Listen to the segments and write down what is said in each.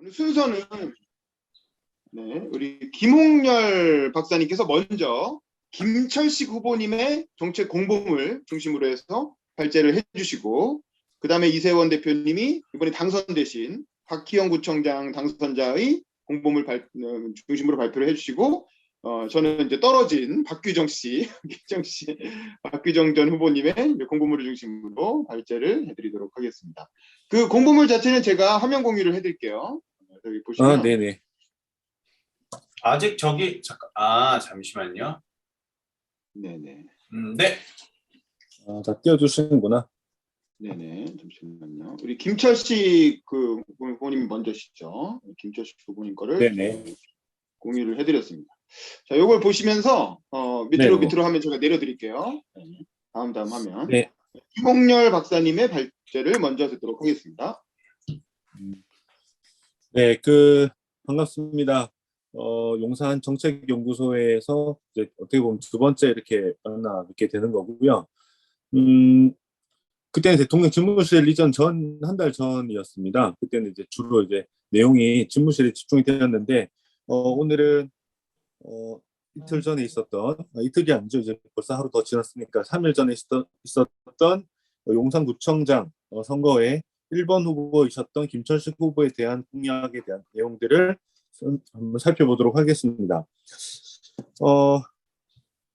오늘 순서는 우리 김홍렬 박사님께서 먼저 김철식 후보님의 정책 공보물 중심으로 해서 발제를 해주시고, 그 다음에 이세원 대표님이 이번에 당선되신 박희영 구청장 당선자의 공보물 중심으로 발표를 해주시고, 저는 이제 떨어진 박규정 씨, 박규정 전 후보님의 공보물을 중심으로 발제를 해드리도록 하겠습니다. 그 공보물 자체는 제가 화면 공유를 해드릴게요. 여기 보시면. 네네. 아직 저기 잠시만요. 네네. 네. 다 띄워주시는구나. 네네. 잠시만요. 우리 김철식 그 후보님 먼저시죠. 김철식 후보님 거를 네네. 공유를 해드렸습니다. 자, 요걸 보시면서 밑으로 네. 밑으로 하면 제가 내려드릴게요. 다음 화면. 네. 김홍렬 박사님의 발제를 먼저 듣도록 하겠습니다. 네, 반갑습니다. 용산 정책연구소에서 이제 어떻게 보면 두 번째 이렇게 만나 뵙게 되는 거고요. 그때는 대통령 집무실 이전 한 달 전이었습니다. 그때는 이제 주로 이제 내용이 집무실에 집중이 되었는데, 오늘은 이틀 전에 이틀이 아니죠. 이제 벌써 하루 더 지났으니까 3일 전에 있었던 용산구청장 선거에 1번 후보이셨던 김철식 후보에 대한 공약에 대한 내용들을 한번 살펴보도록 하겠습니다.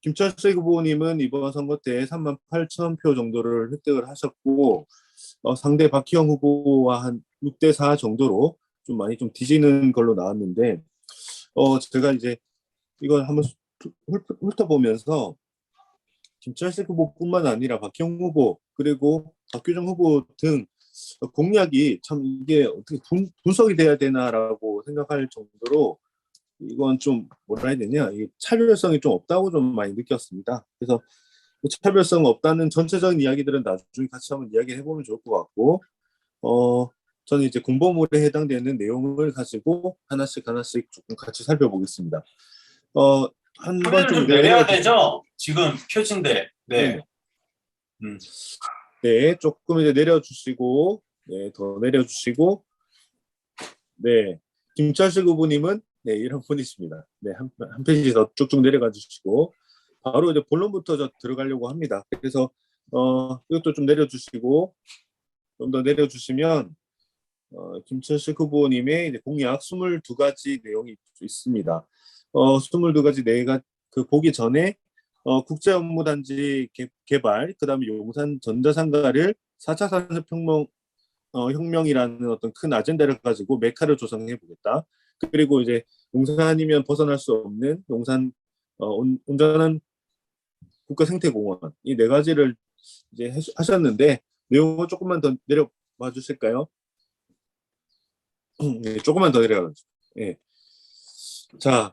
김철식 후보님은 이번 선거 때 38,000표 정도를 획득을 하셨고, 상대 박희영 후보와 한 6대4 정도로 좀 많이 좀 뒤지는 걸로 나왔는데, 제가 이제 이걸 한번 훑어보면서 김철식 후보뿐만 아니라 박희영 후보 그리고 박규정 후보 등 공약이 참 이게 어떻게 분석이 돼야 되나라고 생각할 정도로 이건 좀 뭐라 해야 되냐, 이 차별성이 좀 없다고 좀 많이 느꼈습니다. 그래서 차별성 없다는 전체적인 이야기들은 나중에 같이 한번 이야기해 보면 좋을 것 같고, 저는 이제 공보물에 해당되는 내용을 가지고 하나씩 조금 같이 살펴보겠습니다. 한 번 좀 내려야 되죠? 지금 표진데. 네. 네, 조금 이제 내려주시고, 네, 더 내려주시고, 네, 김철식 후보님은 네, 이런 분이십니다. 네, 한 페이지 더 쭉쭉 내려가 주시고, 바로 이제 본론부터 저 들어가려고 합니다. 그래서 이것도 좀 내려주시고, 좀 더 내려주시면 김철식 후보님의 이제 공약 22가지 내용이 있습니다. 22가지 내가 보기 전에 국제업무단지 개발, 그 다음에 용산 전자상가를 4차 산업혁명이라는 어떤 큰 아젠다를 가지고 메카를 조성해 보겠다. 그리고 이제 용산이면 벗어날 수 없는 용산 온전한 국가생태공원, 이 네 가지를 이제 하셨는데, 내용을 조금만 더 내려봐 주실까요? 네, 조금만 더 내려가 주세요. 네. 자,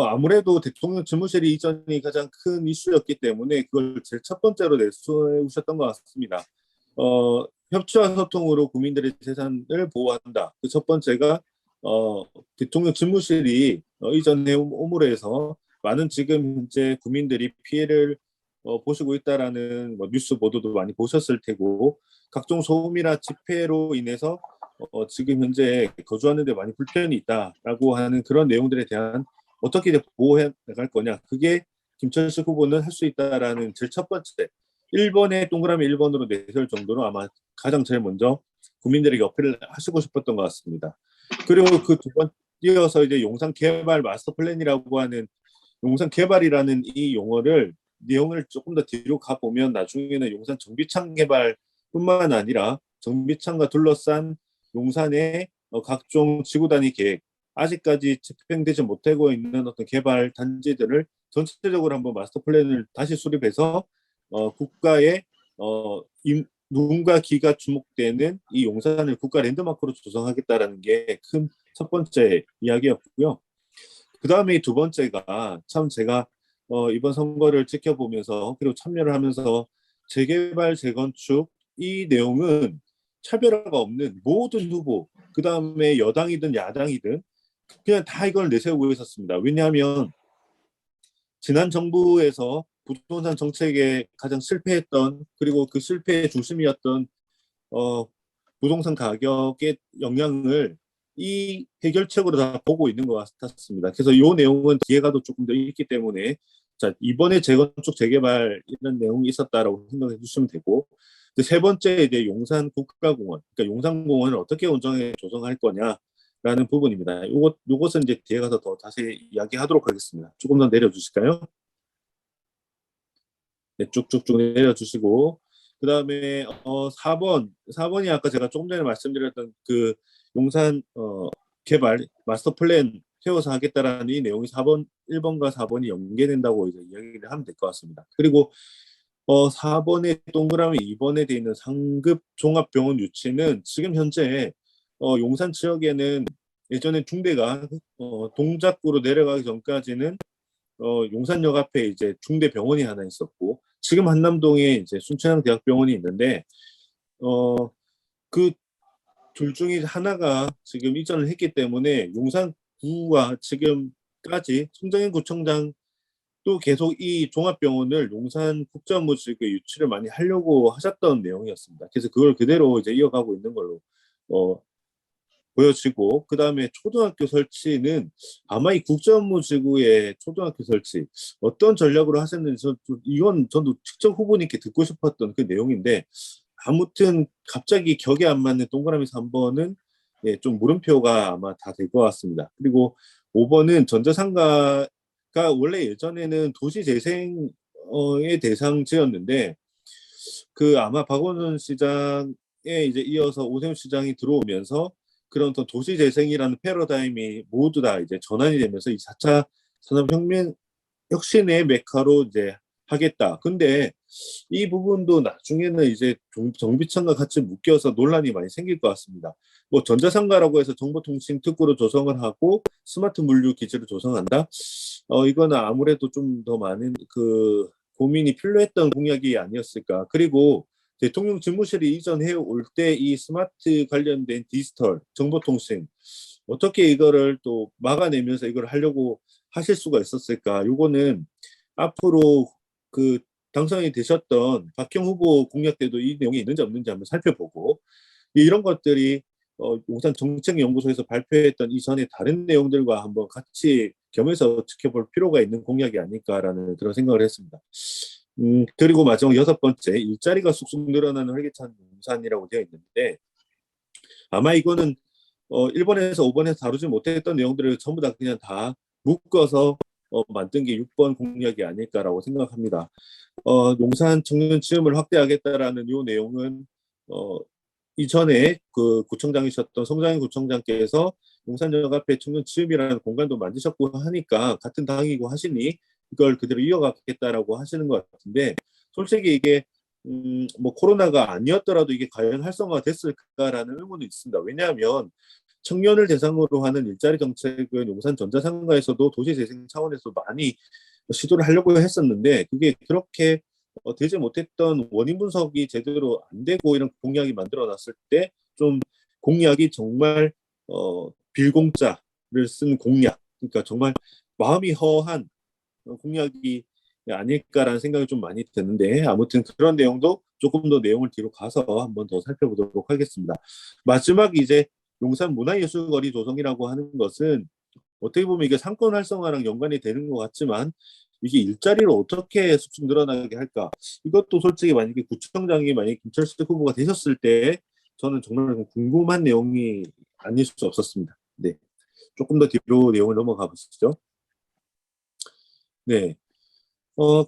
아무래도 대통령 집무실이 이전이 가장 큰 이슈였기 때문에 그걸 제일 첫 번째로 내세우셨던 것 같습니다. 협치와 소통으로 국민들의 재산을 보호한다. 그 첫 번째가 대통령 집무실이 이전에 오므로 해서 많은 지금 현재 국민들이 피해를 보시고 있다라는 뉴스 보도도 많이 보셨을 테고, 각종 소음이나 집회로 인해서 지금 현재 거주하는 데 많이 불편이 있다라고 하는 그런 내용들에 대한 어떻게 이제 보호해 나갈 거냐, 그게 김철식 후보는 할 수 있다라는 제일 첫 번째 1번에 동그라미 1번으로 내세울 정도로 아마 가장 제일 먼저 국민들에게 어필을 하시고 싶었던 것 같습니다. 그리고 그 두 번 이어서 이제 용산 개발 마스터 플랜이라고 하는, 용산 개발이라는 이 용어를 내용을 조금 더 뒤로 가보면 나중에는 용산 정비창 개발뿐만 아니라 정비창과 둘러싼 용산의 각종 지구 단위 계획, 아직까지 집행되지 못하고 있는 어떤 개발 단지들을 전체적으로 한번 마스터 플랜을 다시 수립해서 국가의 누군가 기가 주목되는 이 용산을 국가 랜드마크로 조성하겠다라는 게 큰 첫 번째 이야기였고요. 그 다음에 두 번째가 참 제가 이번 선거를 지켜보면서 그리고 참여를 하면서 재개발, 재건축, 이 내용은 차별화가 없는 모든 후보, 그 다음에 여당이든 야당이든 그냥 다 이걸 내세우고 있었습니다. 왜냐하면 지난 정부에서 부동산 정책에 가장 실패했던, 그리고 그 실패의 중심이었던 부동산 가격의 영향을 이 해결책으로 다 보고 있는 것 같았습니다. 그래서 이 내용은 뒤에 가도 조금 더 있기 때문에 자, 이번에 재건축 재개발 이런 내용이 있었다라고 생각해 주시면 되고 세 번째 이제 용산 국가공원, 그러니까 용산공원을 어떻게 운정해 조성할 거냐라는 부분입니다. 요것은 이제 뒤에 가서 더 자세히 이야기하도록 하겠습니다. 조금 더 내려주실까요? 네, 쭉쭉쭉 내려주시고 그 다음에 4번이 아까 제가 조금 전에 말씀드렸던 그 용산 개발 마스터 플랜 세워서 하겠다라는 이 내용이 1번과 4번이 연계된다고 이제 이야기를 하면 될 것 같습니다. 그리고 4번의 동그라미 2번에 되어 있는 상급 종합병원 유치는 지금 현재 용산 지역에는 예전에 중대가 동작구로 내려가기 전까지는 용산역 앞에 이제 중대병원이 하나 있었고 지금 한남동에 이제 순천향대학병원이 있는데 그 둘 중에 하나가 지금 이전을 했기 때문에 용산구와 지금까지 송정현 구청장 또 계속 이 종합병원을 용산 국제업무지구에 유치를 많이 하려고 하셨던 내용이었습니다. 그래서 그걸 그대로 이제 이어가고 있는 걸로 보여지고 그 다음에 초등학교 설치는 아마 이 국제업무지구의 초등학교 설치 어떤 전략으로 하셨는지 이건 저도 직접 후보님께 듣고 싶었던 그 내용인데 아무튼 갑자기 격에 안 맞는 동그라미 3번은 예, 좀 물음표가 아마 다 될 것 같습니다. 그리고 5번은 전자상가가 원래 예전에는 도시재생의 대상지였는데 그 아마 박원순 시장에 이제 이어서 오세훈 시장이 들어오면서 그런 어떤 도시재생이라는 패러다임이 모두 다 이제 전환이 되면서 이 4차 산업혁명 혁신의 메카로 이제 하겠다. 근데 이 부분도 나중에는 이제 정비청과 같이 묶여서 논란이 많이 생길 것 같습니다. 뭐 전자상가라고 해서 정보통신 특구로 조성을 하고 스마트 물류 기지를 조성한다. 이거는 아무래도 좀 더 많은 그 고민이 필요했던 공약이 아니었을까. 그리고 대통령 집무실이 이전해 올 때 이 스마트 관련된 디지털 정보통신 어떻게 이거를 또 막아내면서 이걸 하려고 하실 수가 있었을까? 요거는 앞으로 그 당선이 되셨던 박형 후보 공약 때도 이 내용이 있는지 없는지 한번 살펴보고 이런 것들이 용산 정책연구소에서 발표했던 이전의 다른 내용들과 한번 같이 겸해서 지켜볼 필요가 있는 공약이 아닐까라는 그런 생각을 했습니다. 그리고 마지막 6번째 일자리가 쑥쑥 늘어나는 활기찬 용산이라고 되어 있는데 아마 이거는 1번에서 5번에서 다루지 못했던 내용들을 전부 다 그냥 다 묶어서 만든 게 6번 공약이 아닐까라고 생각합니다. 용산 청년 취업을 확대하겠다라는 이 내용은 이전에 그 구청장이셨던 송장인 구청장께서 용산역 앞에 청년 취업이라는 공간도 만드셨고 하니까 같은 당이고 하시니 이걸 그대로 이어가겠다라고 하시는 것 같은데 솔직히 이게 뭐 코로나가 아니었더라도 이게 과연 활성화가 됐을까라는 의문이 있습니다. 왜냐하면 청년을 대상으로 하는 일자리 정책은 용산 전자상가에서도 도시재생 차원에서 많이 시도를 하려고 했었는데 그게 그렇게 되지 못했던 원인 분석이 제대로 안 되고 이런 공약이 만들어놨을 때 좀 공약이 정말 빌공짜를 쓴 공약 그러니까 정말 마음이 허한 공약이 아닐까라는 생각이 좀 많이 드는데 아무튼 그런 내용도 조금 더 내용을 뒤로 가서 한번 더 살펴보도록 하겠습니다. 마지막 이제 용산 문화예술거리 조성이라고 하는 것은 어떻게 보면 이게 상권 활성화랑 연관이 되는 것 같지만 이게 일자리를 어떻게 쑥쑥 늘어나게 할까? 이것도 솔직히 만약에 구청장이 만약에 김철수 후보가 되셨을 때 저는 정말 궁금한 내용이 아닐 수 없었습니다. 네, 조금 더 뒤로 내용을 넘어가 보시죠. 네,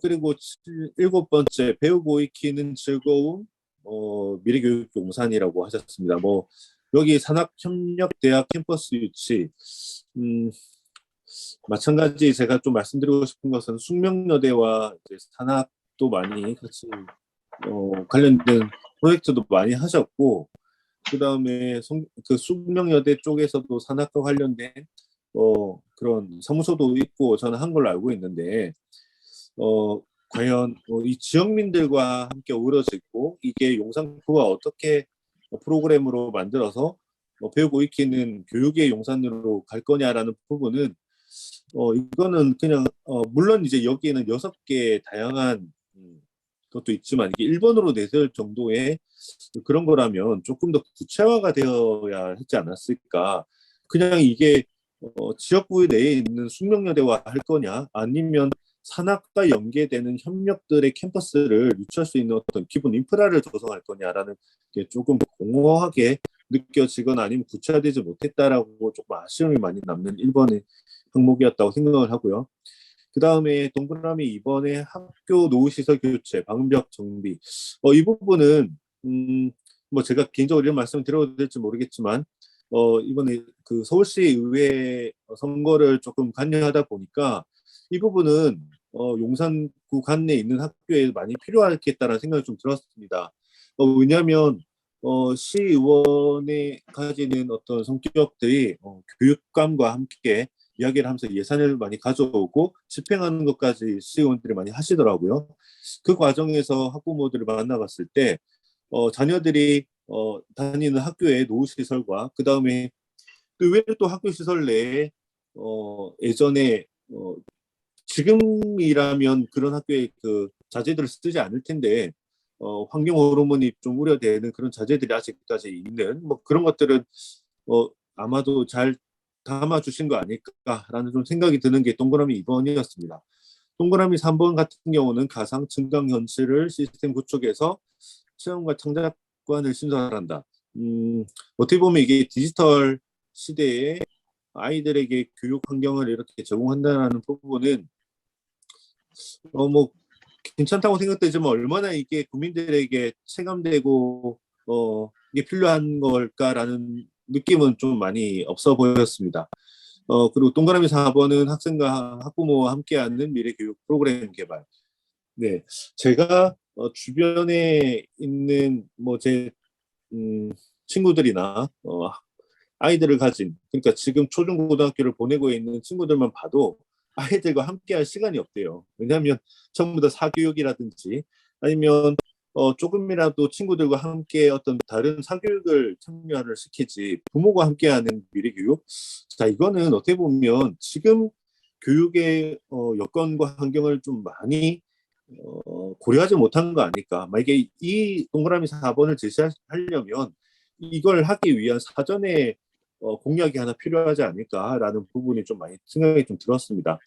그리고 7번째 배우고 익히는 즐거움 미래교육 용산이라고 하셨습니다. 뭐 여기 산학협력대학 캠퍼스 유치 마찬가지 제가 좀 말씀드리고 싶은 것은 숙명여대와 이제 산학도 많이 같이 관련된 프로젝트도 많이 하셨고 그 다음에 그 숙명여대 쪽에서도 산학과 관련된 그런 사무소도 있고 저는 한 걸로 알고 있는데 과연 이 지역민들과 함께 어우러지고 이게 용산구가 어떻게 프로그램으로 만들어서 배우고 익히는 교육의 용산으로 갈 거냐라는 부분은 이거는 그냥 물론 이제 여기에는 6개 다양한 것도 있지만 이게 1번으로 내세울 정도의 그런 거라면 조금 더 구체화가 되어야 했지 않았을까. 그냥 이게 지역구 내에 있는 숙명여대와 할 거냐, 아니면 산학과 연계되는 협력들의 캠퍼스를 유치할 수 있는 어떤 기본 인프라를 조성할 거냐라는 게 조금 공허하게 느껴지거나 아니면 구체화되지 못했다라고 조금 아쉬움이 많이 남는 1번의 항목이었다고 생각을 하고요. 그 다음에 동그라미 2번에 학교 노후시설 교체, 방음벽 정비. 이 부분은 뭐 제가 개인적으로 이런 말씀을 드려도 될지 모르겠지만 이번에 그 서울시 의회 선거를 조금 관여하다 보니까 이 부분은 용산구 관내에 있는 학교에 많이 필요하겠다라는 생각이 좀 들었습니다. 왜냐하면 시의원이 가지는 어떤 성격들이 교육감과 함께 이야기를 하면서 예산을 많이 가져오고 집행하는 것까지 시의원들이 많이 하시더라고요. 그 과정에서 학부모들을 만나봤을 때 자녀들이 다니는 학교의 노후시설과 그 다음에 의외로 또 학교 시설 내에 예전에 지금이라면 그런 학교에 그 자재들을 쓰지 않을 텐데 환경 호르몬이 좀 우려되는 그런 자재들이 아직까지 있는 뭐 그런 것들은 아마도 잘 담아주신 거 아닐까라는 좀 생각이 드는 게 동그라미 2번이었습니다. 동그라미 3번 같은 경우는 가상 증강 현실을 시스템 구축해서 체험과 창작관을 신설한다. 어떻게 보면 이게 디지털 시대에 아이들에게 교육 환경을 이렇게 제공한다는 부분은 뭐 괜찮다고 생각되지만 얼마나 이게 국민들에게 체감되고 이게 필요한 걸까라는 느낌은 좀 많이 없어 보였습니다. 그리고 동그라미 4번은 학생과 학부모와 함께하는 미래교육 프로그램 개발. 네, 제가 주변에 있는 뭐 제 친구들이나 아이들을 가진 그러니까 지금 초중고등학교를 보내고 있는 친구들만 봐도 아이들과 함께할 시간이 없대요. 왜냐하면 전부 다 사교육이라든지 아니면 조금이라도 친구들과 함께 어떤 다른 사교육을 참여를 시키지 부모가 함께하는 미래교육. 자, 이거는 어떻게 보면 지금 교육의 여건과 환경을 좀 많이 고려하지 못한 거 아닐까. 만약에 이 동그라미 4번을 제시하려면 이걸 하기 위한 사전에 공약이 하나 필요하지 않을까라는 부분이 좀 많이 생각이 좀 들었습니다.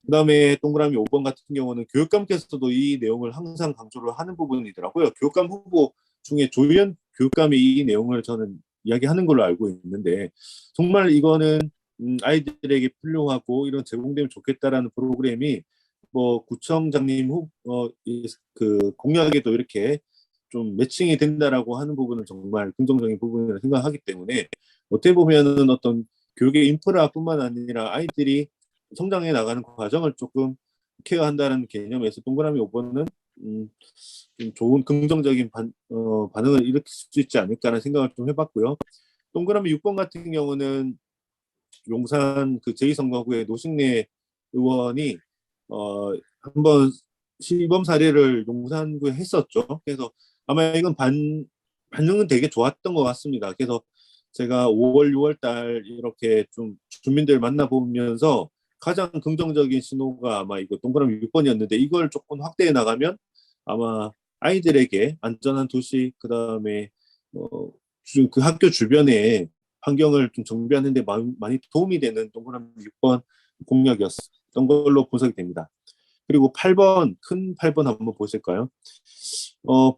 그 다음에 동그라미 5번 같은 경우는 교육감께서도 이 내용을 항상 강조를 하는 부분이더라고요. 교육감 후보 중에 조희연 교육감이 이 내용을 저는 이야기하는 걸로 알고 있는데 정말 이거는 아이들에게 필요하고 이런 제공되면 좋겠다라는 프로그램이 뭐 구청장님 그 공약에도 이렇게 좀 매칭이 된다라고 하는 부분은 정말 긍정적인 부분이라고 생각하기 때문에 어떻게 보면은 어떤 교육의 인프라뿐만 아니라 아이들이 성장해 나가는 과정을 조금 케어한다는 개념에서 동그라미 5번은 좀 좋은 긍정적인 반응을 일으킬 수 있지 않을까라는 생각을 좀 해봤고요. 동그라미 6번 같은 경우는 용산 그 제2선거구의 노식래 의원이 한번 시범 사례를 용산구에 했었죠. 그래서 아마 이건 반응은 되게 좋았던 것 같습니다. 그래서 제가 5월, 6월 달 이렇게 좀 주민들 만나보면서 가장 긍정적인 신호가 아마 이거 동그라미 6번이었는데 이걸 조금 확대해 나가면 아마 아이들에게 안전한 도시 그다음에 그 학교 주변에 환경을 좀 정비하는 데 많이 도움이 되는 동그라미 6번 공약이었던 걸로 분석이 됩니다. 그리고 8번, 큰 8번 한번 보실까요?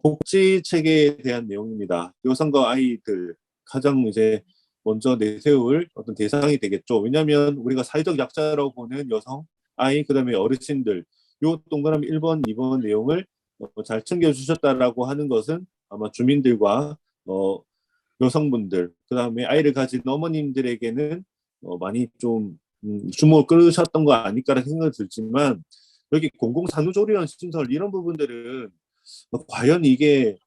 복지 체계에 대한 내용입니다. 여성과 아이들 가장 이제 먼저 내세울 어떤 대상이 되겠죠. 왜냐하면 우리가 사회적 약자라고 보는 여성, 아이, 그다음에 어르신들 요 동그라미 1번, 2번 내용을 잘 챙겨주셨다라고 하는 것은 아마 주민들과 여성분들, 그다음에 아이를 가진 어머님들에게는 많이 좀 주목을 끌으셨던 거 아닐까라는 생각이 들지만 여기 공공산후조리원 시설 이런 부분들은 과연 이게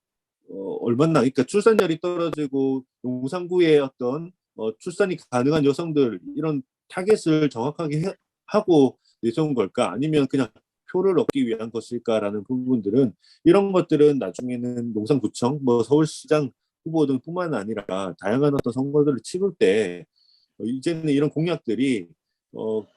얼마나 그러니까 출산율이 떨어지고 용산구의 어떤 출산이 가능한 여성들 이런 타겟을 정확하게 하고 내세운 걸까 아니면 그냥 표를 얻기 위한 것일까라는 부분들은 이런 것들은 나중에는 용산구청 뭐 서울시장 후보 등뿐만 아니라 다양한 어떤 선거들을 치를 때 이제는 이런 공약들이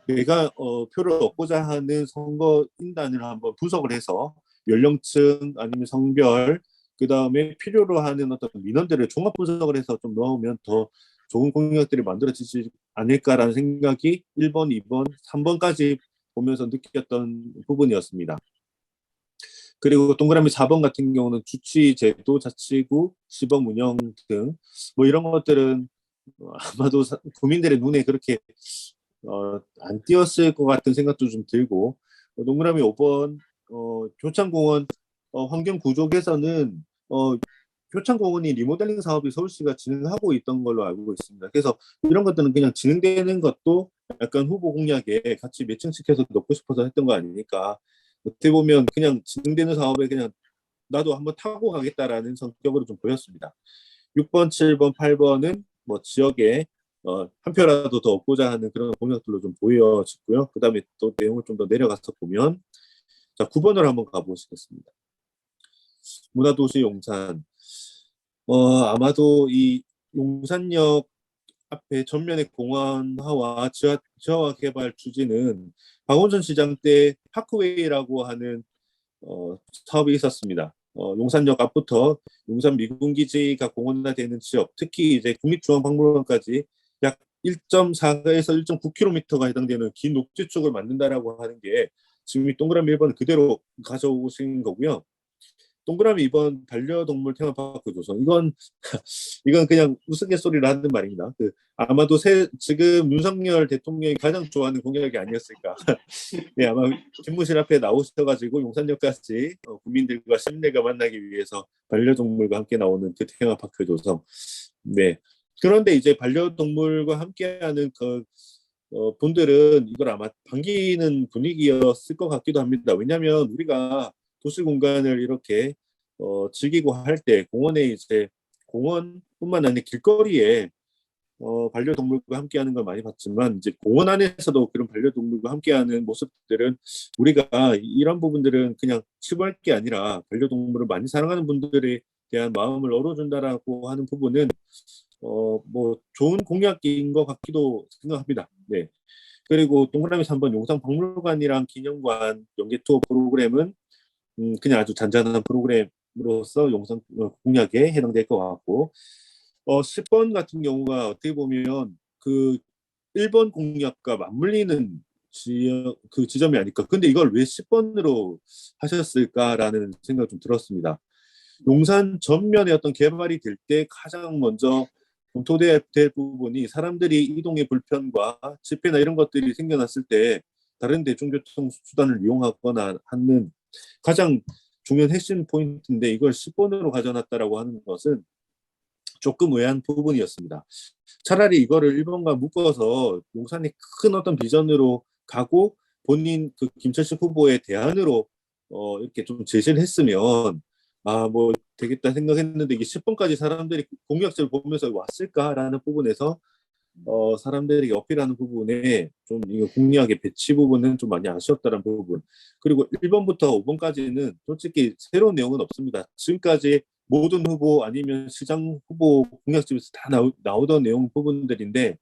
내가 표를 얻고자 하는 선거인단을 한번 분석을 해서 연령층 아니면 성별 그 다음에 필요로 하는 어떤 민원들을 종합 분석을 해서 좀 넣으면 더 좋은 공약들이 만들어지지 않을까라는 생각이 1번, 2번, 3번까지 보면서 느꼈던 부분이었습니다. 그리고 동그라미 4번 같은 경우는 주치, 제도, 자치구, 시범 운영 등 뭐 이런 것들은 아마도 국민들의 눈에 그렇게 안 띄었을 것 같은 생각도 좀 들고, 동그라미 5번 교창공원 환경 구조 개선은 교창공원이 리모델링 사업이 서울시가 진행하고 있던 걸로 알고 있습니다. 그래서 이런 것들은 그냥 진행되는 것도 약간 후보 공약에 같이 매칭시켜서 넣고 싶어서 했던 거 아니니까, 어떻게 보면 그냥 진행되는 사업에 그냥 나도 한번 타고 가겠다라는 성격으로 좀 보였습니다. 6번, 7번, 8번은 뭐 지역에 한 표라도 더 얻고자 하는 그런 공약들로 좀 보여지고요. 그 다음에 또 내용을 좀 더 내려가서 보면, 자, 9번으로 한번 가보시겠습니다. 문화도시 용산. 아마도 이 용산역 앞에 전면의 공원화와 지하화 개발 추진은 박원순 시장 때 파크웨이라고 하는 사업이 있었습니다. 용산역 앞부터 용산 미군기지가 공원화되는 지역, 특히 이제 국립중앙박물관까지 약 1.4에서 1.9km가 해당되는 긴 녹지축을 만든다라고 하는 게 지금 이 동그라미 1번 그대로 가져오신 거고요. 동그라미 2번 반려동물 테마파크 조성. 이건 그냥 우스갯소리를 하는 말입니다. 아마도 지금 윤석열 대통령이 가장 좋아하는 공약이 아니었을까. 네, 아마 집무실 앞에 나오셔가지고 용산역까지 국민들과 시민들과 만나기 위해서 반려동물과 함께 나오는 그 테마파크 조성. 네. 그런데 이제 반려동물과 함께하는 분들은 이걸 아마 반기는 분위기였을 것 같기도 합니다. 왜냐하면 우리가 도시 공간을 이렇게 즐기고 할 때 공원에 이제 공원뿐만 아니라 길거리에 반려동물과 함께하는 걸 많이 봤지만, 이제 공원 안에서도 그런 반려동물과 함께하는 모습들은 우리가 이런 부분들은 그냥 치부할 게 아니라 반려동물을 많이 사랑하는 분들에 대한 마음을 열어준다라고 하는 부분은 뭐 좋은 공약인 것 같기도 생각합니다. 네. 그리고 동그라미 3번 용산박물관이랑 기념관 연계 투어 프로그램은 그냥 아주 잔잔한 프로그램으로서 용산 공약에 해당될 것 같고, 10번 같은 경우가 어떻게 보면 그 1번 공약과 맞물리는 그 지점이 아닐까. 근데 이걸 왜 10번으로 하셨을까라는 생각이 좀 들었습니다. 용산 전면의 어떤 개발이 될 때 가장 먼저 검토될 부분이 사람들이 이동의 불편과 집회나 이런 것들이 생겨났을 때 다른 대중교통 수단을 이용하거나 하는 가장 중요한 핵심 포인트인데, 이걸 10번으로 가져놨다라고 하는 것은 조금 의아한 부분이었습니다. 차라리 이거를 1번과 묶어서 용산이 큰 어떤 비전으로 가고 본인 그 김철식 후보의 대안으로 이렇게 좀 제시를 했으면 뭐 되겠다 생각했는데, 이게 10번까지 사람들이 공약지를 보면서 왔을까라는 부분에서 사람들에게 어필하는 부분에 좀 이거 공약의 배치 부분은 좀 많이 아쉬웠다는 부분. 그리고 1번부터 5번까지는 솔직히 새로운 내용은 없습니다. 지금까지 모든 후보 아니면 시장 후보 공약집에서 다 나오던 내용 부분들인데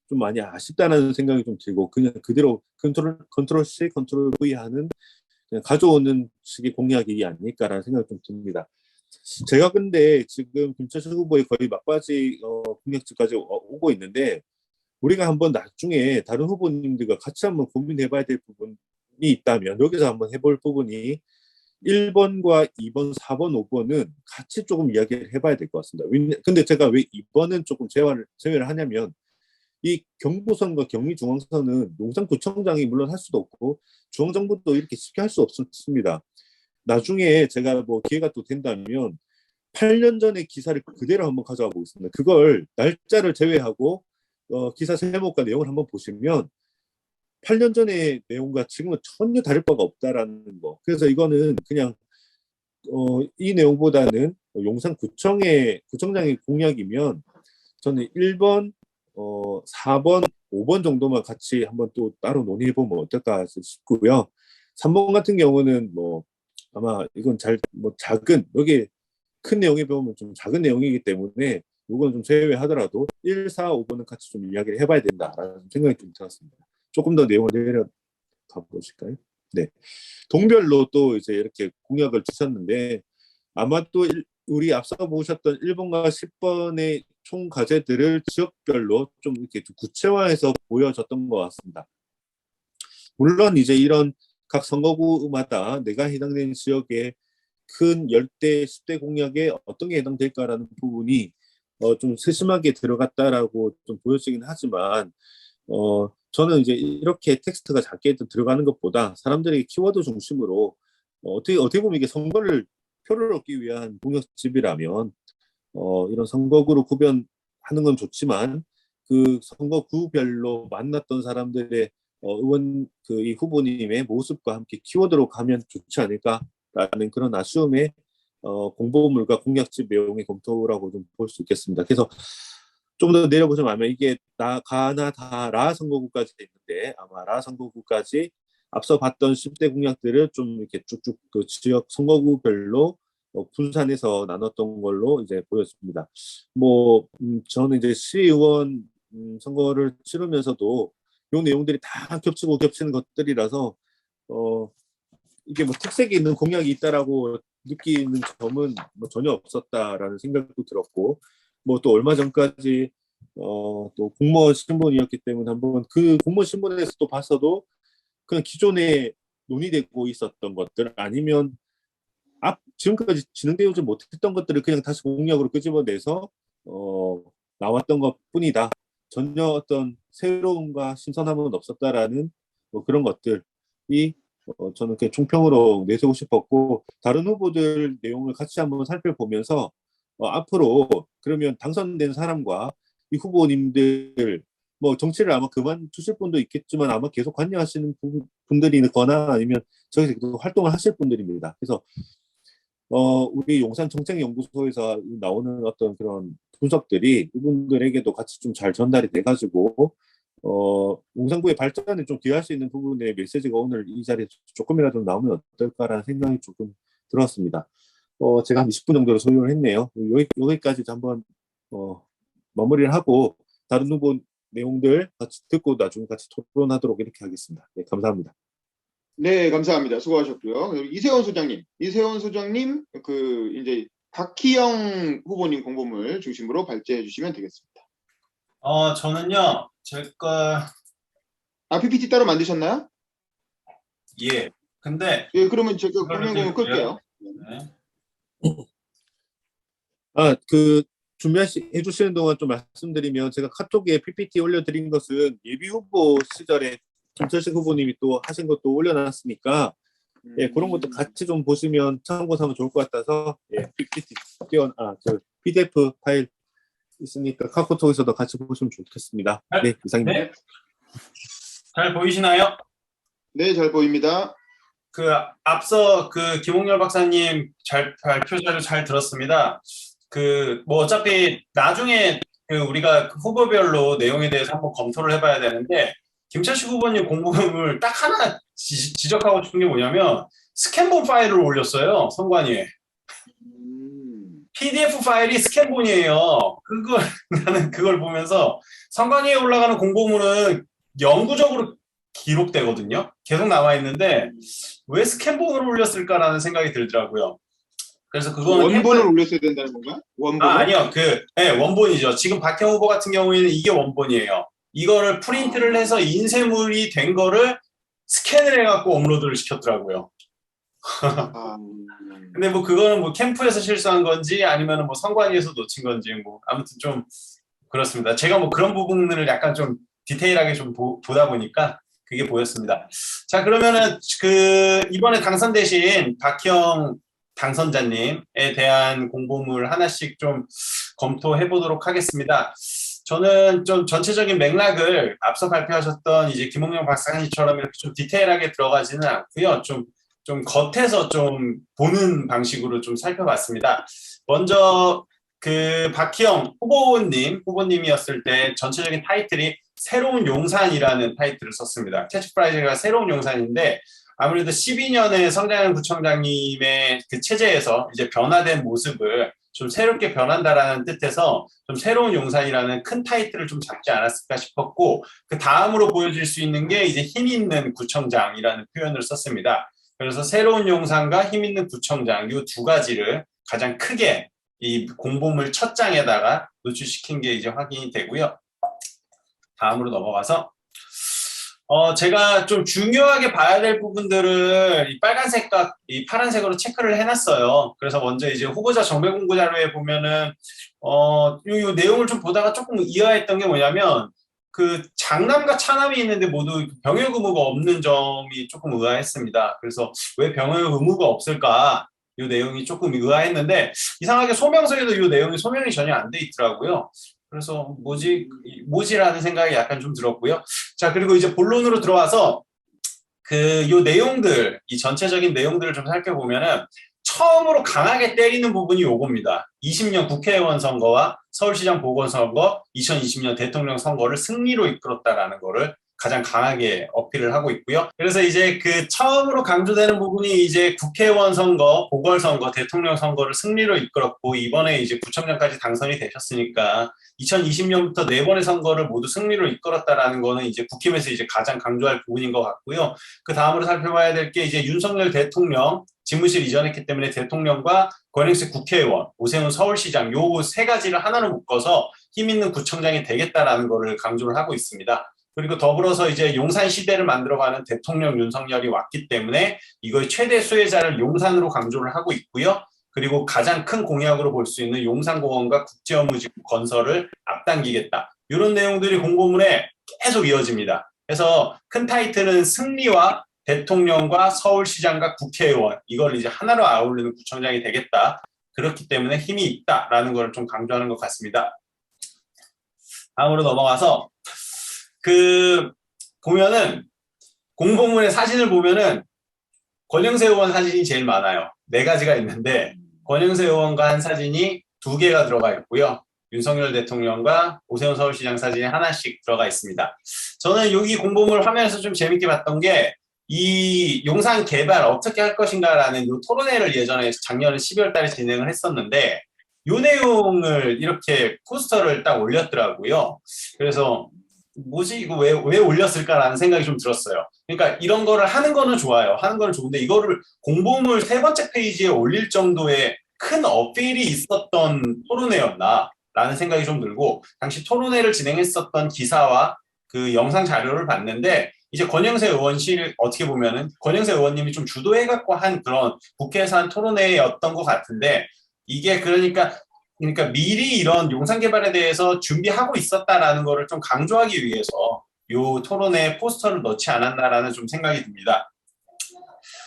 좀 많이 아쉽다는 생각이 좀 들고, 그냥 그대로 컨트롤 C, 컨트롤 V 하는 그냥 가져오는 식의 공약이 아닐까라는 생각이 좀 듭니다. 제가 근데 지금 김철수 후보의 거의 막바지 공약지까지 오고 있는데, 우리가 한번 나중에 다른 후보님들과 같이 한번 고민해봐야 될 부분이 있다면 여기서 한번 해볼 부분이 1번과 2번, 4번, 5번은 같이 조금 이야기를 해봐야 될 것 같습니다. 근데 제가 왜 2번은 조금 제외를 하냐면, 이 경부선과 경의중앙선은 용산구청장이 물론 할 수도 없고 중앙정부도 이렇게 쉽게 할 수 없습니다. 나중에 제가 뭐 기회가 또 된다면 8년 전의 기사를 그대로 한번 가져와 보겠습니다. 그걸 날짜를 제외하고 기사 제목과 내용을 한번 보시면 8년 전의 내용과 지금은 전혀 다를 바가 없다라는 거. 그래서 이거는 그냥 이 내용보다는 구청장의 공약이면 저는 1번, 4번, 5번 정도만 같이 한번 또 따로 논의해보면 어떨까 싶고요. 3번 같은 경우는 뭐 아마 이건 작은, 여기 큰 내용에 보면 좀 작은 내용이기 때문에 이건 좀 제외하더라도 1, 4, 5번은 같이 좀 이야기를 해봐야 된다라는 생각이 좀 들었습니다. 조금 더 내용을 내려가 보실까요? 네. 동별로 또 이제 이렇게 공약을 주셨는데, 아마 또 우리 앞서 보셨던 1번과 10번의 총 과제들을 지역별로 좀 이렇게 좀 구체화해서 보여줬던 것 같습니다. 물론 이제 이런 각 선거구마다 내가 해당되는 지역의 큰 열대 10대 공약에 어떤 게 해당될까라는 부분이 좀 세심하게 들어갔다라고 좀 보여지긴 하지만 저는 이제 이렇게 텍스트가 작게 들어가는 것보다 사람들에게 키워드 중심으로 어떻게 보면 이게 선거를 표를 얻기 위한 공약집이라면 이런 선거구로 구별하는 건 좋지만 그 선거구별로 만났던 사람들의 의원 이 후보님의 모습과 함께 키워드로 가면 좋지 않을까라는 그런 아쉬움에 공보물과 공약집 내용의 검토라고 좀 볼 수 있겠습니다. 그래서 좀 더 내려보자면 이게 가나다라 선거구까지 있는데 아마 라 선거구까지 앞서 봤던 10대 공약들을 좀 이렇게 쭉쭉 그 지역 선거구별로 분산해서 나눴던 걸로 이제 보였습니다. 저는 이제 시의원 선거를 치르면서도 이 내용들이 다 겹치고 겹치는 것들이라서 이게 특색이 있는 공약이 있다라고 느끼는 점은 전혀 없었다라는 생각도 들었고 또 얼마 전까지 또 공무원 신분이었기 때문에 한번 그 공무원 신분에서 또 봤어도 그냥 기존에 논의되고 있었던 것들 아니면 지금까지 진행되지 못했던 것들을 그냥 다시 공약으로 끄집어내서 나왔던 것뿐이다. 전혀 어떤 새로움과 신선함은 없었다라는 그런 것들이 저는 그냥 총평으로 내세우고 싶었고 다른 후보들 내용을 같이 한번 살펴보면서 앞으로 그러면 당선된 사람과 이 후보님들 정치를 아마 그만두실 분도 있겠지만 아마 계속 관여하시는 분들이거나 아니면 저기서 계속 활동을 하실 분들입니다. 그래서 우리 용산정책연구소에서 나오는 어떤 그런 분석들이 이분들에게도 같이 좀 잘 전달이 돼가지고 용산구의 발전에 좀 기여할 수 있는 부분의 메시지가 오늘 이 자리에 조금이라도 나오면 어떨까라는 생각이 조금 들었습니다. 제가 한 20분 정도로 소요를 했네요. 여기까지 한번 마무리를 하고 다른 후보 내용들 같이 듣고 나중에 같이 토론하도록 이렇게 하겠습니다. 네, 감사합니다. 네, 감사합니다. 수고하셨고요. 이세원 소장님, 이제 박희영 후보님 공보물 중심으로 발제해 주시면 되겠습니다. 저는요, 제가 PPT 따로 만드셨나요? 예. 근데 예, 그러면 제가 이거를 화면 공유 끌게요. 네. 준비해 주시는 동안 좀 말씀드리면 제가 카톡에 PPT 올려드린 것은 예비 후보 시절에 김철식 후보님이 또 하신 것도 올려놨으니까 예, 그런 것도 같이 좀 보시면 참고 삼으면 좋을 것 같아서 예, PPT PDF 파일 있으니까 카카오톡에서도 같이 보시면 좋겠습니다. 네, 이상입니다. 네. 잘 보이시나요? 네, 잘 보입니다. 앞서 김홍렬 박사님 발표 자료 잘 들었습니다. 어차피 나중에 우리가 후보별로 내용에 대해서 한번 검토를 해봐야 되는데 김철식 후보님 공보물을 딱 하나 지적하고 싶은 게 뭐냐면 스캔본 파일을 올렸어요. 선관위에. PDF 파일이 스캔본이에요. 나는 그걸 보면서 선관위에 올라가는 공보물은 영구적으로 기록되거든요. 계속 나와 있는데 왜 스캔본으로 올렸을까라는 생각이 들더라고요. 그래서 그거는 원본을 올렸어야 된다는 건가요? 원본? 아니요. 네, 원본이죠. 지금 박형 후보 같은 경우에는 이게 원본이에요. 이거를 프린트를 해서 인쇄물이 된 거를 스캔을 해갖고 업로드를 시켰더라고요. 근데 그거는 캠프에서 실수한 건지 아니면 선관위에서 놓친 건지 아무튼 좀 그렇습니다. 제가 그런 부분을 약간 좀 디테일하게 좀 보다 보니까 그게 보였습니다. 자, 그러면은 이번에 당선되신 박형 당선자님에 대한 공보물 하나씩 좀 검토해 보도록 하겠습니다. 저는 좀 전체적인 맥락을 앞서 발표하셨던 이제 김홍영 박사님처럼 이렇게 좀 디테일하게 들어가지는 않고요. 좀 겉에서 좀 보는 방식으로 좀 살펴봤습니다. 먼저 박희영 후보님이었을 때 전체적인 타이틀이 새로운 용산이라는 타이틀을 썼습니다. 캐치프라이즈가 새로운 용산인데 아무래도 12년의 성장현 구청장님의 체제에서 이제 변화된 모습을 좀 새롭게 변한다라는 뜻에서 좀 새로운 용산이라는 큰 타이틀을 좀 잡지 않았을까 싶었고 그 다음으로 보여질 수 있는 게 이제 힘 있는 구청장이라는 표현을 썼습니다. 그래서 새로운 용산과 힘 있는 구청장 이 두 가지를 가장 크게 이 공보물 첫 장에다가 노출시킨 게 이제 확인이 되고요. 다음으로 넘어가서 제가 좀 중요하게 봐야 될 부분들을 이 빨간색과 이 파란색으로 체크를 해놨어요. 그래서 먼저 이제 후보자 정배 공고 자료에 보면은 요 내용을 좀 보다가 조금 의아했던 게 뭐냐면 그 장남과 차남이 있는데 모두 병역 의무가 없는 점이 조금 의아했습니다. 그래서 왜 병역 의무가 없을까? 이 내용이 조금 의아했는데 이상하게 소명서에도 이 내용이 소명이 전혀 안 돼 있더라고요. 그래서 뭐지라는 생각이 약간 좀 들었고요. 자, 그리고 이제 본론으로 들어와서 요 내용들, 이 전체적인 내용들을 좀 살펴보면은 처음으로 강하게 때리는 부분이 요겁니다. 20년 국회의원 선거와 서울시장 보궐선거, 2020년 대통령 선거를 승리로 이끌었다라는 거를 가장 강하게 어필을 하고 있고요. 그래서 이제 그 처음으로 강조되는 부분이 이제 국회의원 선거, 보궐선거, 대통령 선거를 승리로 이끌었고 이번에 이제 구청장까지 당선이 되셨으니까 2020년부터 4번의 선거를 모두 승리로 이끌었다라는 거는 이제 국힘에서 이제 가장 강조할 부분인 것 같고요. 그 다음으로 살펴봐야 될 게 이제 윤석열 대통령 집무실 이전했기 때문에 대통령과 권영세 국회의원, 오세훈 서울시장 요 3가지를 하나로 묶어서 힘 있는 구청장이 되겠다라는 거를 강조를 하고 있습니다. 그리고 더불어서 이제 용산 시대를 만들어가는 대통령 윤석열이 왔기 때문에 이거의 최대 수혜자를 용산으로 강조를 하고 있고요. 그리고 가장 큰 공약으로 볼 수 있는 용산공원과 국제업무지구 건설을 앞당기겠다. 이런 내용들이 공보문에 계속 이어집니다. 그래서 큰 타이틀은 승리와 대통령과 서울시장과 국회의원 이걸 이제 하나로 아울리는 구청장이 되겠다. 그렇기 때문에 힘이 있다라는 걸 좀 강조하는 것 같습니다. 다음으로 넘어가서 보면은 공보문의 사진을 보면은 권영세 의원 사진이 제일 많아요. 4가지가 있는데 권영세 의원과 한 사진이 2개가 들어가 있고요. 윤석열 대통령과 오세훈 서울시장 사진이 하나씩 들어가 있습니다. 저는 여기 공보물 화면에서 좀 재밌게 봤던 게 이 용산 개발 어떻게 할 것인가라는 이 토론회를 예전에 작년 12월 달에 진행을 했었는데 이 내용을 이렇게 포스터를 딱 올렸더라고요. 그래서 뭐지 이거 왜 올렸을까라는 생각이 좀 들었어요. 그러니까 이런 거를 하는 거는 좋아요. 하는 거는 좋은데 이거를 공보물 3번째 페이지에 올릴 정도의 큰 어필이 있었던 토론회였나라는 생각이 좀 들고 당시 토론회를 진행했었던 기사와 그 영상 자료를 봤는데 이제 권영세 의원실 어떻게 보면은 권영세 의원님이 좀 주도해갖고 한 그런 국회에서 한 토론회였던 것 같은데 이게 그러니까 미리 이런 용산 개발에 대해서 준비하고 있었다라는 거를 좀 강조하기 위해서 요 토론에 포스터를 넣지 않았나라는 좀 생각이 듭니다.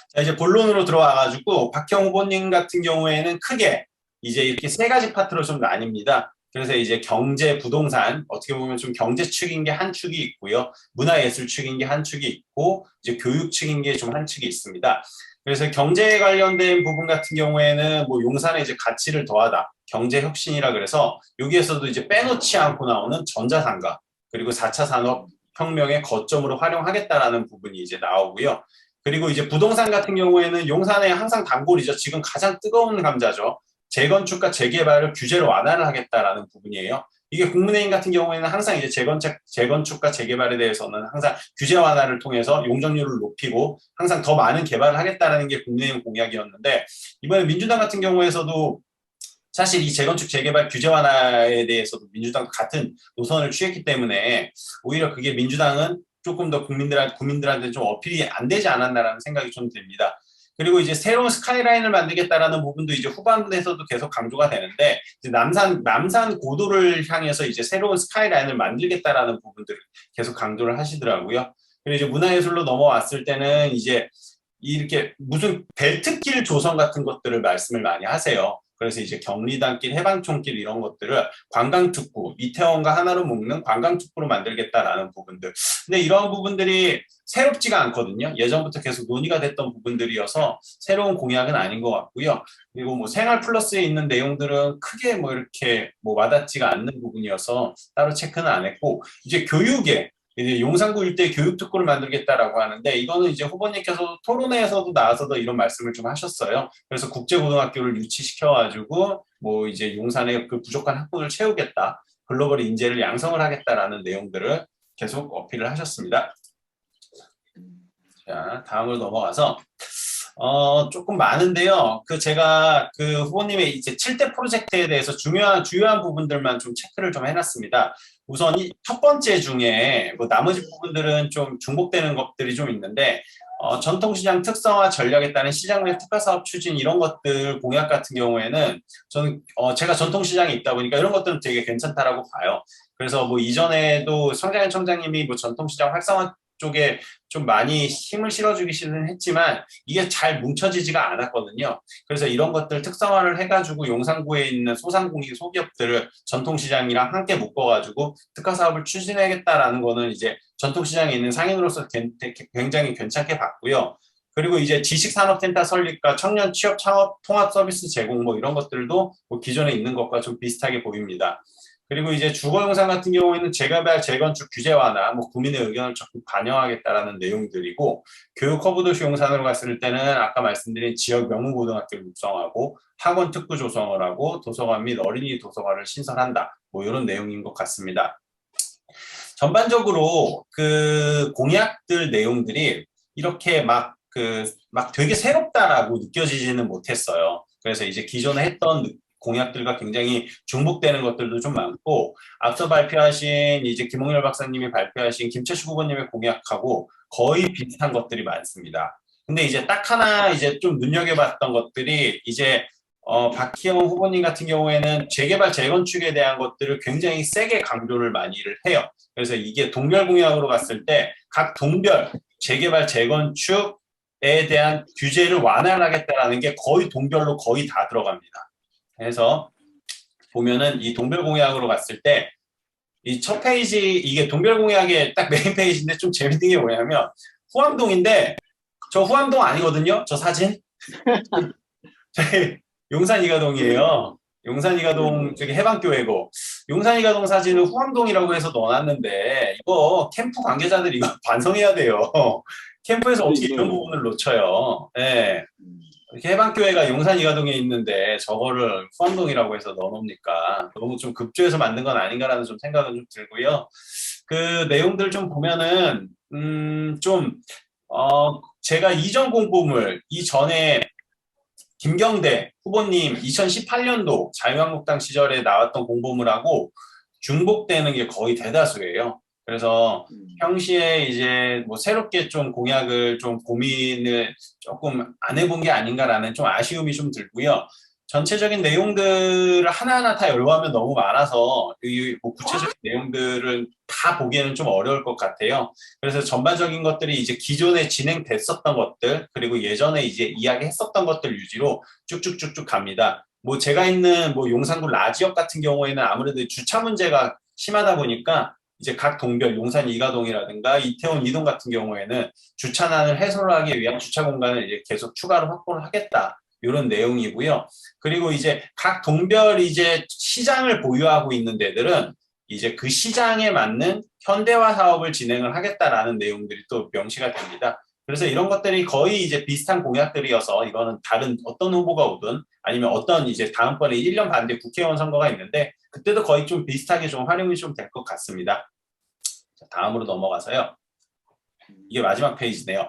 자, 이제 본론으로 들어와가지고 박형 후보님 같은 경우에는 크게 이제 이렇게 3가지 파트로 좀 나뉩니다. 그래서 이제 경제, 부동산 어떻게 보면 좀 경제 축인 게 한 축이 있고요. 문화예술 축인 게 한 축이 있고 이제 교육 축인 게 좀 한 축이 있습니다. 그래서 경제에 관련된 부분 같은 경우에는 뭐 용산에 이제 가치를 더하다. 경제 혁신이라 그래서 여기에서도 이제 빼놓지 않고 나오는 전자상가 그리고 4차 산업혁명의 거점으로 활용하겠다라는 부분이 이제 나오고요. 그리고 이제 부동산 같은 경우에는 용산에 항상 단골이죠. 지금 가장 뜨거운 감자죠. 재건축과 재개발을 규제로 완화를 하겠다라는 부분이에요. 이게 국민의힘 같은 경우에는 항상 이제 재건축과 재개발에 대해서는 항상 규제 완화를 통해서 용적률을 높이고 항상 더 많은 개발을 하겠다라는 게 국민의힘 공약이었는데 이번에 민주당 같은 경우에서도 사실 이 재건축 재개발 규제 완화에 대해서도 민주당도 같은 노선을 취했기 때문에 오히려 그게 민주당은 조금 더 국민들한테 좀 어필이 안 되지 않았나라는 생각이 좀 듭니다. 그리고 이제 새로운 스카이라인을 만들겠다라는 부분도 이제 후반부에서도 계속 강조가 되는데 이제 남산 고도를 향해서 이제 새로운 스카이라인을 만들겠다라는 부분들을 계속 강조를 하시더라고요. 그리고 이제 문화예술로 넘어왔을 때는 이제 이렇게 무슨 벨트길 조성 같은 것들을 말씀을 많이 하세요. 그래서 이제 경리단길, 해방촌길 이런 것들을 관광특구, 이태원과 하나로 묶는 관광특구로 만들겠다라는 부분들. 근데 이런 부분들이 새롭지가 않거든요. 예전부터 계속 논의가 됐던 부분들이어서 새로운 공약은 아닌 것 같고요. 그리고 뭐 생활 플러스에 있는 내용들은 크게 뭐 이렇게 뭐 와닿지가 않는 부분이어서 따로 체크는 안 했고 이제 교육에 이제 용산구 일대 교육특구를 만들겠다라고 하는데 이거는 이제 후보님께서 토론회에서도 나와서도 이런 말씀을 좀 하셨어요. 그래서 국제고등학교를 유치시켜가지고 뭐 이제 용산의 그 부족한 학부를 채우겠다. 글로벌 인재를 양성을 하겠다라는 내용들을 계속 어필을 하셨습니다. 자, 다음으로 넘어가서 조금 많은데요. 제가 후보님의 이제 7대 프로젝트에 대해서 주요한 부분들만 좀 체크를 좀 해놨습니다. 우선 첫 번째 중에 뭐 나머지 부분들은 좀 중복되는 것들이 좀 있는데, 전통시장 특성화 전략에 따른 시장 내 특화 사업 추진 이런 것들 공약 같은 경우에는 저는 제가 전통시장에 있다 보니까 이런 것들은 되게 괜찮다라고 봐요. 그래서 뭐 이전에도 성장현 청장님이 뭐 전통시장 활성화 쪽에 좀 많이 힘을 실어주기는 했지만 이게 잘 뭉쳐지지가 않았거든요. 그래서 이런 것들 특성화를 해가지고 용산구에 있는 소상공인 소기업들을 전통시장이랑 함께 묶어가지고 특화 사업을 추진하겠다라는 거는 이제 전통시장에 있는 상인으로서 굉장히 괜찮게 봤고요. 그리고 이제 지식산업센터 설립과 청년 취업 창업 통합 서비스 제공 뭐 이런 것들도 뭐 기존에 있는 것과 좀 비슷하게 보입니다. 그리고 이제 주거용산 같은 경우에는 재개발, 재건축 규제 완화, 뭐 국민의 의견을 적극 반영하겠다라는 내용들이고, 교육 허브 도시 용산으로 갔을 때는 아까 말씀드린 지역 명문고등학교를 육성하고 학원 특구 조성을 하고 도서관 및 어린이 도서관을 신설한다. 뭐 이런 내용인 것 같습니다. 전반적으로 공약들 내용들이 이렇게 막 되게 새롭다라고 느껴지지는 못했어요. 그래서 이제 기존에 했던 공약들과 굉장히 중복되는 것들도 좀 많고, 앞서 발표하신 이제 김홍열 박사님이 발표하신 김철식 후보님의 공약하고 거의 비슷한 것들이 많습니다. 근데 이제 딱 하나 이제 좀 눈여겨봤던 것들이 이제 박희영 후보님 같은 경우에는 재개발 재건축에 대한 것들을 굉장히 세게 강조를 많이를 해요. 그래서 이게 동별 공약으로 갔을 때 각 동별 재개발 재건축에 대한 규제를 완화하겠다라는 게 거의 동별로 거의 다 들어갑니다. 그래서 보면은 이 동별 공약으로 갔을 때 이 첫 페이지 이게 동별 공약의 딱 메인 페이지인데 좀 재밌는 게 뭐냐면 후암동인데 저 후암동 아니거든요. 저 사진 저희 용산 이가동이에요. 용산 이가동 저기 해방교회고 용산 이가동 사진을 후암동이라고 해서 넣어놨는데 이거 캠프 관계자들이 이거 반성해야 돼요. 캠프에서 어떻게 이런 부분을 놓쳐요. 네. 이렇게 해방교회가 용산 이가동에 있는데 저거를 후암동이라고 해서 넣어놓습니까? 너무 좀 급조해서 만든 건 아닌가라는 좀 생각은 좀 들고요. 그 내용들 좀 보면은 제가 이전 공보물 이전에 김경대 후보님 2018년도 자유한국당 시절에 나왔던 공보물하고 중복되는 게 거의 대다수예요. 그래서 평시에 이제 뭐 새롭게 좀 공약을 좀 고민을 조금 안 해본 게 아닌가라는 좀 아쉬움이 좀 들고요. 전체적인 내용들을 하나하나 다 열거하면 너무 많아서 이 뭐 구체적인 내용들을 다 보기에는 좀 어려울 것 같아요. 그래서 전반적인 것들이 이제 기존에 진행됐었던 것들 그리고 예전에 이제 이야기했었던 것들 유지로 쭉쭉쭉쭉 갑니다. 뭐 제가 있는 뭐 용산구 라지역 같은 경우에는 아무래도 주차 문제가 심하다 보니까 이제 각 동별 용산 이가동이라든가 이태원 이동 같은 경우에는 주차난을 해소를 하기 위한 주차 공간을 이제 계속 추가로 확보를 하겠다. 이런 내용이고요. 그리고 이제 각 동별 이제 시장을 보유하고 있는 데들은 이제 그 시장에 맞는 현대화 사업을 진행을 하겠다라는 내용들이 또 명시가 됩니다. 그래서 이런 것들이 거의 이제 비슷한 공약들이어서 이거는 다른 어떤 후보가 오든 아니면 어떤 이제 다음번에 1년 반 뒤에 국회의원 선거가 있는데 그때도 거의 좀 비슷하게 좀 활용이 좀 될 것 같습니다. 자, 다음으로 넘어가서요. 이게 마지막 페이지네요.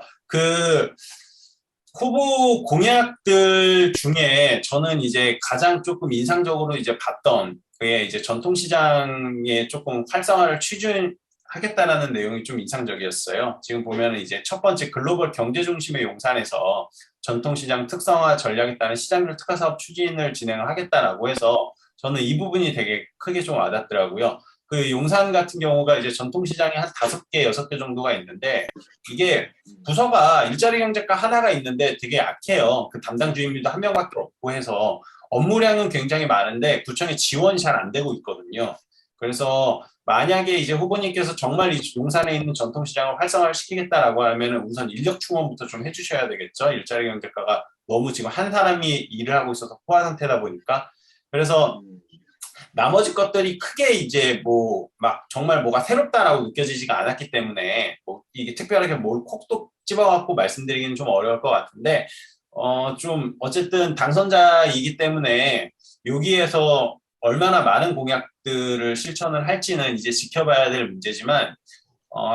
후보 공약들 중에 저는 이제 가장 조금 인상적으로 이제 봤던 그게 이제 전통시장에 조금 활성화를 추진하겠다라는 내용이 좀 인상적이었어요. 지금 보면은 이제 첫 번째 글로벌 경제 중심의 용산에서 전통시장 특성화 전략에 따른 시장별 특화 사업 추진을 진행을 하겠다라고 해서 저는 이 부분이 되게 크게 좀 와닿더라고요. 그 용산 같은 경우가 이제 전통시장이 한 5개, 6개 정도가 있는데 이게 부서가 일자리 경제과 하나가 있는데 되게 약해요. 그 담당 주임님도 한 명밖에 없고 해서 업무량은 굉장히 많은데 구청에 지원이 잘 안 되고 있거든요. 그래서 만약에 이제 후보님께서 정말 이 용산에 있는 전통시장을 활성화를 시키겠다라고 하면은 우선 인력 충원부터 좀 해주셔야 되겠죠. 일자리 경제과가 너무 지금 한 사람이 일을 하고 있어서 포화 상태다 보니까. 그래서 나머지 것들이 크게 이제 뭐 막 정말 뭐가 새롭다라고 느껴지지가 않았기 때문에 뭐 이게 특별하게 뭘 콕도 집어갖고 말씀드리기는 좀 어려울 것 같은데 좀 어쨌든 당선자이기 때문에 여기에서 얼마나 많은 공약들을 실천을 할지는 이제 지켜봐야 될 문제지만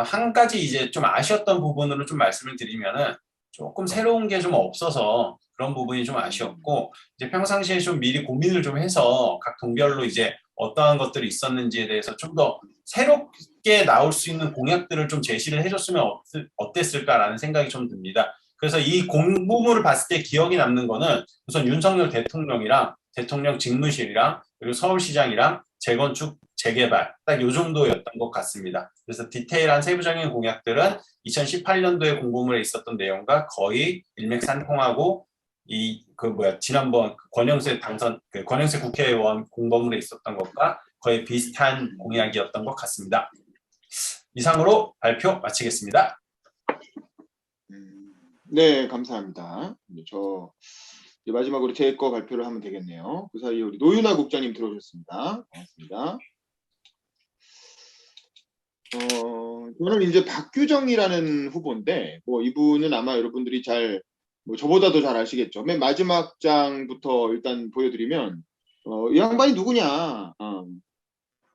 한 가지 이제 좀 아쉬웠던 부분으로 좀 말씀을 드리면은 조금 새로운 게 좀 없어서 그런 부분이 좀 아쉬웠고, 이제 평상시에 좀 미리 고민을 좀 해서 각 동별로 이제 어떠한 것들이 있었는지에 대해서 좀 더 새롭게 나올 수 있는 공약들을 좀 제시를 해줬으면 어땠을까라는 생각이 좀 듭니다. 그래서 이 공보물을 봤을 때 기억이 남는 거는 우선 윤석열 대통령이랑 대통령 직무실이랑 그리고 서울시장이랑 재건축, 재개발 딱 요 정도였던 것 같습니다. 그래서 디테일한 세부적인 공약들은 2018년도에 공보물에 있었던 내용과 거의 일맥상통하고 지난번 권영세 권영세 국회의원 공보물에 있었던 것과 거의 비슷한 공약이었던 것 같습니다. 이상으로 발표 마치겠습니다. 네, 감사합니다. 저 이제 마지막으로 제 거 발표를 하면 되겠네요. 그 사이에 우리 노윤아 국장님 들어오셨습니다. 반갑습니다. 저는 이제 박규정이라는 후보인데, 뭐 이분은 아마 여러분들이 뭐 저보다도 잘 아시겠죠. 맨 마지막 장부터 일단 보여드리면, 이 양반이 누구냐?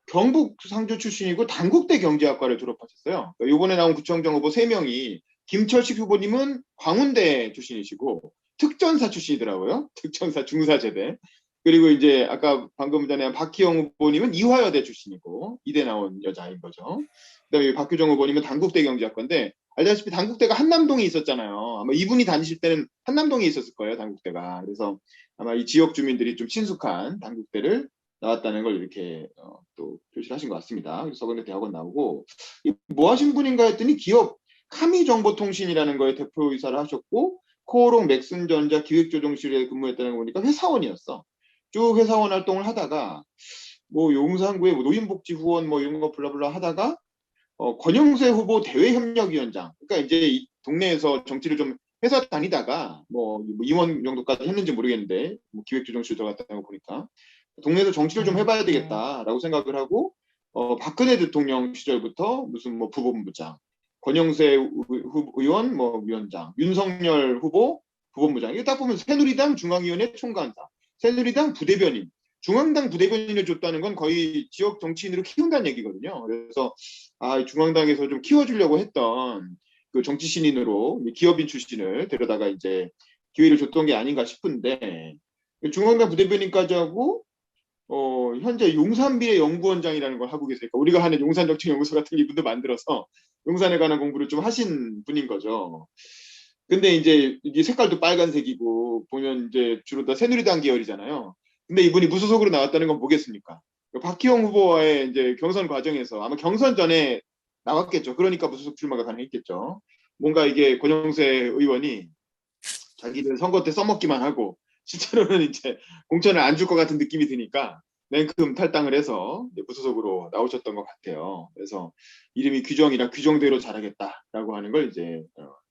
경북 상주 출신이고 단국대 경제학과를 졸업하셨어요. 이번에 나온 구청장 후보 3명이 김철식 후보님은 광운대 출신이시고 특전사 출신이더라고요. 특전사 중사제대. 그리고 이제 아까 방금 전에 한 박희영 후보님은 이화여대 출신이고 이대 나온 여자인 거죠. 그다음에 박규정 후보님은 단국대 경제학과인데 알다시피 단국대가 한남동에 있었잖아요. 아마 이분이 다니실 때는 한남동에 있었을 거예요, 단국대가. 그래서 아마 이 지역 주민들이 좀 친숙한 단국대를 나왔다는 걸 이렇게 또 표시를 하신 것 같습니다. 그래서 서울대 대학원 나오고 뭐 하신 분인가 했더니 기업 카미정보통신이라는 거에 대표이사를 하셨고 코오롱 맥슨전자 기획조정실에 근무했다는 거 보니까 회사원이었어. 쭉 회사원 활동을 하다가 뭐 용산구의 뭐 노인복지 후원 뭐 이런 거 블라블라 하다가 권영세 후보 대외협력위원장, 그러니까 이제 이 동네에서 정치를 좀 회사 다니다가 뭐 임원 정도까지 했는지 모르겠는데 뭐 기획조정실 들어갔다는 거 보니까 동네에서 정치를 좀 해봐야 되겠다라고 생각을 하고 박근혜 대통령 시절부터 무슨 뭐 부본부장, 권영세 의원 뭐 위원장, 윤석열 후보 부본부장, 이거 딱 보면 새누리당 중앙위원회 총괄사, 새누리당 부대변인, 중앙당 부대변인을 줬다는 건 거의 지역 정치인으로 키운다는 얘기거든요. 그래서 중앙당에서 좀 키워주려고 했던 그 정치 신인으로 기업인 출신을 데려다가 이제 기회를 줬던 게 아닌가 싶은데 중앙당 부대변인까지 하고 현재 용산비례 연구원장이라는 걸 하고 계세요. 우리가 하는 용산정책연구소 같은 이분도 만들어서 용산에 관한 공부를 좀 하신 분인 거죠. 근데 이제 이게 색깔도 빨간색이고 보면 이제 주로 다 새누리당 계열이잖아요. 근데 이분이 무소속으로 나왔다는 건 뭐겠습니까? 박희영 후보와의 이제 경선 과정에서 아마 경선 전에 나왔겠죠. 그러니까 무소속 출마가 가능했겠죠. 뭔가 이게 권영세 의원이 자기들 선거 때 써먹기만 하고 실제로는 이제 공천을 안 줄 것 같은 느낌이 드니까 냉큼 탈당을 해서 무소속으로 나오셨던 것 같아요. 그래서 이름이 규정이라 규정대로 잘하겠다라고 하는 걸 이제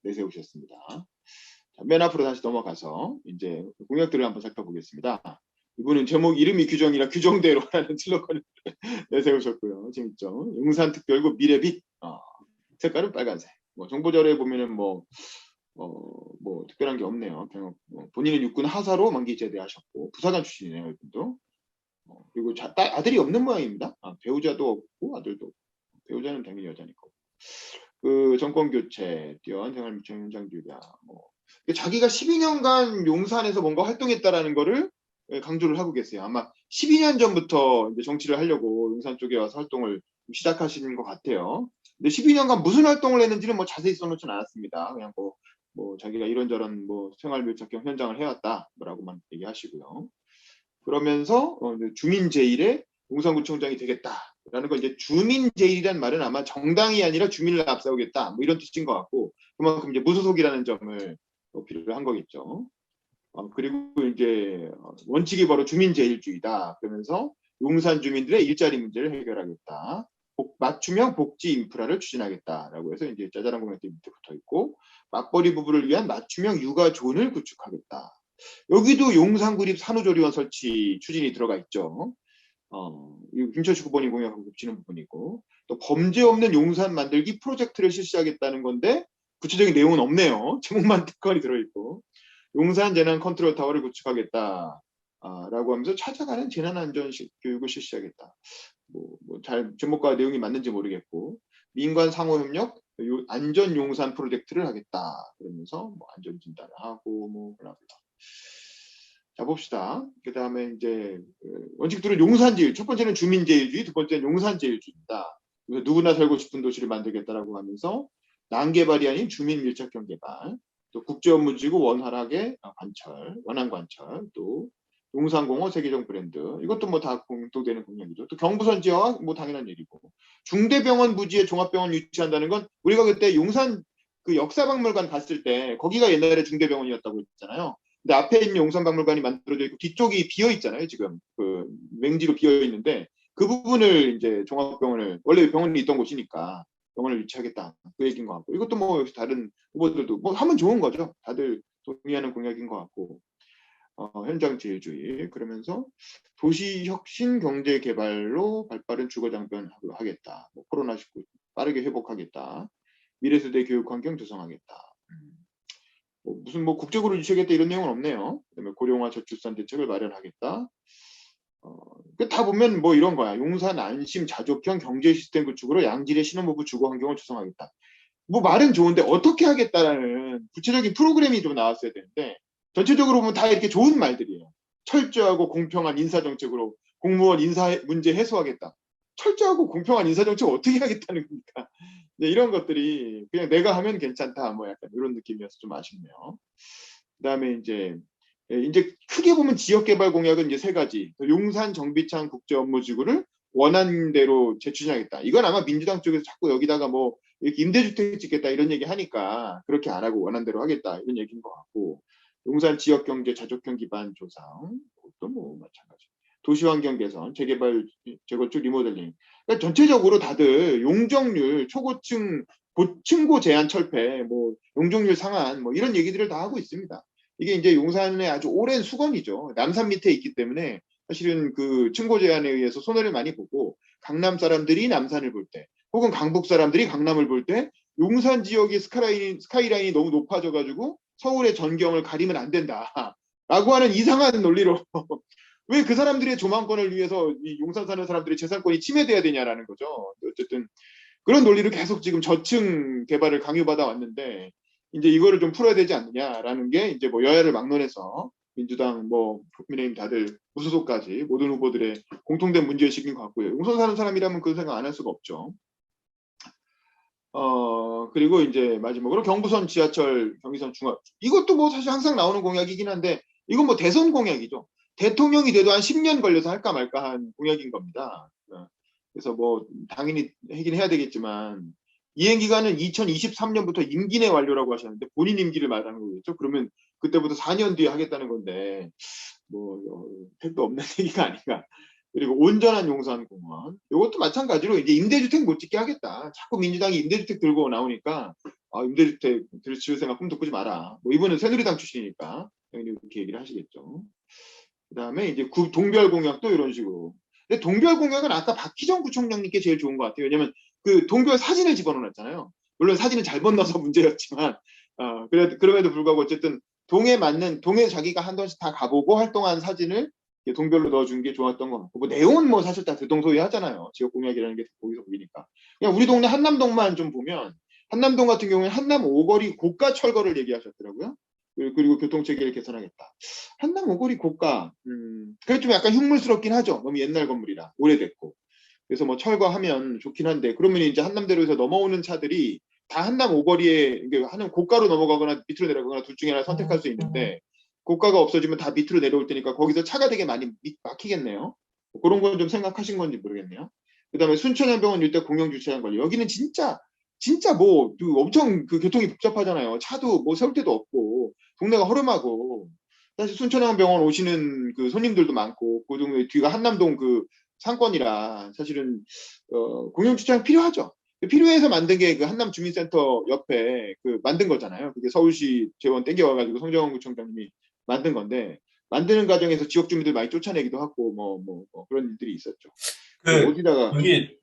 내세우셨습니다. 자, 맨 앞으로 다시 넘어가서 이제 공약들을 한번 살펴보겠습니다. 이분은 제목 이름이 규정이라 규정대로라는 슬로건을 내세우셨고요. 재밌죠? 용산특별구 미래빛, 색깔은 빨간색. 뭐 정보자료에 보면은 뭐 특별한 게 없네요. 그냥 본인은 육군 하사로 만기 제대하셨고 부사관 출신이네요, 이분도. 그리고 아들이 없는 모양입니다. 배우자도 없고 아들도 없고. 배우자는 당연히 여자니까. 그 정권 교체, 뛰어난 생활 미천 현장 규야. 자기가 12년간 용산에서 뭔가 활동했다라는 거를 강조를 하고 계세요. 아마 12년 전부터 이제 정치를 하려고 용산 쪽에 와서 활동을 시작하시는 것 같아요. 근데 12년간 무슨 활동을 했는지는 뭐 자세히 써놓지는 않았습니다. 그냥 뭐 자기가 이런저런 뭐 생활 밀착형 현장을 해왔다 뭐라고만 얘기하시고요. 그러면서 주민제일의 용산구청장이 되겠다라는 걸 이제 주민제일이란 말은 아마 정당이 아니라 주민을 앞세우겠다 뭐 이런 뜻인 것 같고 그만큼 이제 무소속이라는 점을 어필을 한 거겠죠. 그리고 이제 원칙이 바로 주민제일주의다. 그러면서 용산 주민들의 일자리 문제를 해결하겠다. 맞춤형 복지 인프라를 추진하겠다라고 해서 이제 짜잘한 공약들 밑에 붙어 있고 맞벌이 부부를 위한 맞춤형 육아존을 구축하겠다. 여기도 용산구립 산후조리원 설치 추진이 들어가 있죠. 김철식 후보님 공약하고 겹치는 부분이고 또 범죄 없는 용산 만들기 프로젝트를 실시하겠다는 건데 구체적인 내용은 없네요. 제목만 특권이 들어있고 용산 재난 컨트롤 타워를 구축하겠다. 라고 하면서 찾아가는 재난안전 교육을 실시하겠다. 잘 제목과 내용이 맞는지 모르겠고 민관 상호협력 안전 용산 프로젝트를 하겠다. 그러면서 뭐 안전 진단을 하고 뭐 블라블라. 자 봅시다. 그 다음에 이제 원칙들은 용산제일. 첫 번째는 주민제일주의, 두 번째는 용산제일주의입니다. 그래서 누구나 살고 싶은 도시를 만들겠다라고 하면서 난개발이 아닌 주민 밀착형 개발, 또 국제업무지구 원활하게 관철, 원안관철, 또 용산공업 세계적 브랜드, 이것도 뭐 다 공통되는 공약이죠. 또 경부선 지하화 뭐 당연한 일이고, 중대병원 부지에 종합병원 유치한다는 건 우리가 그때 용산 그 역사박물관 갔을 때 거기가 옛날에 중대병원이었다고 했잖아요. 근데 앞에 있는 용산박물관이 만들어져 있고 뒤쪽이 비어 있잖아요. 지금 그 맹지로 비어 있는데 그 부분을 이제 종합병원을, 원래 병원이 있던 곳이니까 병원을 유치하겠다, 그 얘기인 것 같고, 이것도 뭐 역시 다른 후보들도 뭐 하면 좋은 거죠. 다들 동의하는 공약인 것 같고, 현장 제일주의, 그러면서 도시 혁신 경제 개발로 발빠른 주거 장변하겠다. 뭐 코로나19 빠르게 회복하겠다. 미래세대 교육 환경 조성하겠다. 뭐 무슨 뭐 국적으로 유치하겠다 이런 내용은 없네요. 그다음에 고령화 저출산 대책을 마련하겠다. 다 보면 뭐 이런 거야. 용산 안심 자족형 경제 시스템 구축으로 양질의 신혼부부 주거 환경을 조성하겠다. 뭐 말은 좋은데 어떻게 하겠다라는 구체적인 프로그램이 좀 나왔어야 되는데, 전체적으로 보면 다 이렇게 좋은 말들이에요. 철저하고 공평한 인사정책으로 공무원 인사 문제 해소하겠다. 철저하고 공평한 인사정책 어떻게 하겠다는 겁니까? 네, 이런 것들이 그냥 내가 하면 괜찮다, 뭐 약간 이런 느낌이어서 좀 아쉽네요. 그다음에 이제 크게 보면 지역개발 공약은 이제 세 가지. 용산 정비창 국제업무지구를 원하는 대로 재추진하겠다. 이건 아마 민주당 쪽에서 자꾸 여기다가 뭐 이렇게 임대주택 짓겠다 이런 얘기 하니까 그렇게 안 하고 원하는 대로 하겠다 이런 얘기인 것 같고, 용산 지역경제 자족형 기반 조성, 그것도 뭐 마찬가지. 도시환경 개선, 재개발, 재건축, 리모델링. 그러니까 전체적으로 다들 용적률, 초고층, 층고 제한 철폐, 뭐 용적률 상한, 뭐 이런 얘기들을 다 하고 있습니다. 이게 이제 용산의 아주 오랜 수건이죠. 남산 밑에 있기 때문에 사실은 그 층고 제한에 의해서 손해를 많이 보고, 강남 사람들이 남산을 볼 때, 혹은 강북 사람들이 강남을 볼 때 용산 지역의 스카이라인이 너무 높아져가지고 서울의 전경을 가리면 안 된다라고 하는 이상한 논리로 왜 그 사람들의 조망권을 위해서 이 용산 사는 사람들의 재산권이 침해돼야 되냐라는 거죠. 어쨌든 그런 논리를 계속 지금 저층 개발을 강요받아 왔는데, 이제 이거를 좀 풀어야 되지 않느냐라는 게 이제 뭐 여야를 막론해서 민주당, 뭐 국민의힘 다들 무소속까지 모든 후보들의 공통된 문제의식인 것 같고요. 용산 사는 사람이라면 그런 생각 안 할 수가 없죠. 그리고 이제 마지막으로 경부선 지하철 경의선 중앙, 이것도 뭐 사실 항상 나오는 공약이긴 한데 이건 뭐 대선 공약이죠. 대통령이 돼도 한 10년 걸려서 할까 말까 한 공약인 겁니다. 그래서 뭐 당연히 하긴 해야 되겠지만 이행 기간은 2023년부터 임기 내 완료라고 하셨는데 본인 임기를 말하는 거겠죠. 그러면 그때부터 4년 뒤에 하겠다는 건데 뭐 택도 없는 얘기가 아닌가. 그리고 온전한 용산공원, 이것도 마찬가지로 이제 임대주택 못 짓게 하겠다. 자꾸 민주당이 임대주택 들고 나오니까 임대주택 지을 생각 꿈도 꾸지 마라. 뭐 이분은 새누리당 출신이니까 당연히 그렇게 얘기를 하시겠죠. 그다음에 이제 동별 공약도 이런 식으로. 근데 동별 공약은 아까 박희정 부총장님께 제일 좋은 것 같아요. 왜냐면 그 동별 사진을 집어넣었잖아요. 물론 사진은 잘못 넣어서 문제였지만 그럼에도 불구하고 어쨌든 동에 맞는, 동에 자기가 한 번씩 다 가보고 활동한 사진을 동별로 넣어준 게 좋았던 것 같고, 뭐 내용은 뭐 사실 다 대동소이하잖아요. 지역 공약이라는 게 거기서 보이니까. 그냥 우리 동네 한남동만 좀 보면, 한남동 같은 경우에 한남 오거리 고가 철거를 얘기하셨더라고요. 그리고 교통체계를 개선하겠다. 한남 오거리 고가, 그게 좀 약간 흉물스럽긴 하죠. 너무 옛날 건물이라 오래됐고. 그래서 뭐 철거하면 좋긴 한데, 그러면 이제 한남대로에서 넘어오는 차들이 다 한남 오거리에 하는 고가로 넘어가거나 밑으로 내려가거나 둘 중에 하나 선택할 수 있는데, 고가가 없어지면 다 밑으로 내려올 테니까 거기서 차가 되게 많이 막히겠네요. 그런 건 좀 생각하신 건지 모르겠네요. 그다음에 순천향병원 일대 공영 주차장 관리. 여기는 진짜 뭐 엄청 그 교통이 복잡하잖아요. 차도 뭐 세울 데도 없고 동네가 허름하고, 사실 순천향병원 오시는 그 손님들도 많고, 그 동네 뒤가 한남동 그 상권이라 사실은 공영 주차장 필요하죠. 필요해서 만든 게 그 한남 주민센터 옆에 그 만든 거잖아요. 그게 서울시 재원 땡겨와가지고 성정원 구청장님이 만든 건데, 만드는 과정에서 지역 주민들 많이 쫓아내기도 하고 뭐 그런 일들이 있었죠. 어디다가 여기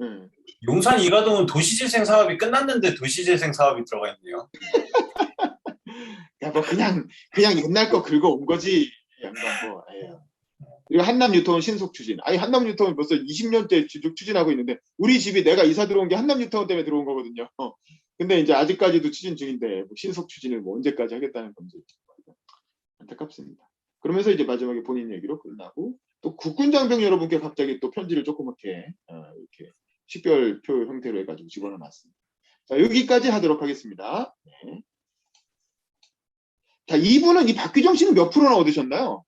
용산 이가동은 도시재생 사업이 끝났는데 도시재생 사업이 들어가 있네요. 야, 뭐 그냥 옛날 거 긁어온 거지. 양반 뭐. 그리고 한남 뉴타운 신속 추진. 아니 한남 뉴타운 벌써 20년째 추진하고 있는데, 우리 집이 내가 이사 들어온 게 한남 뉴타운 때문에 들어온 거거든요. 근데 이제 아직까지도 추진 중인데 뭐 신속 추진을 뭐 언제까지 하겠다는 건지 안타깝습니다. 그러면서 이제 마지막에 본인 얘기로 끝나고 또 국군장병 여러분께 갑자기 또 편지를 조그맣게 이렇게 식별표 형태로 해가지고 집어넣어놨습니다. 자, 여기까지 하도록 하겠습니다. 네. 자, 이분은 이 박규정 씨는 몇 프로나 얻으셨나요?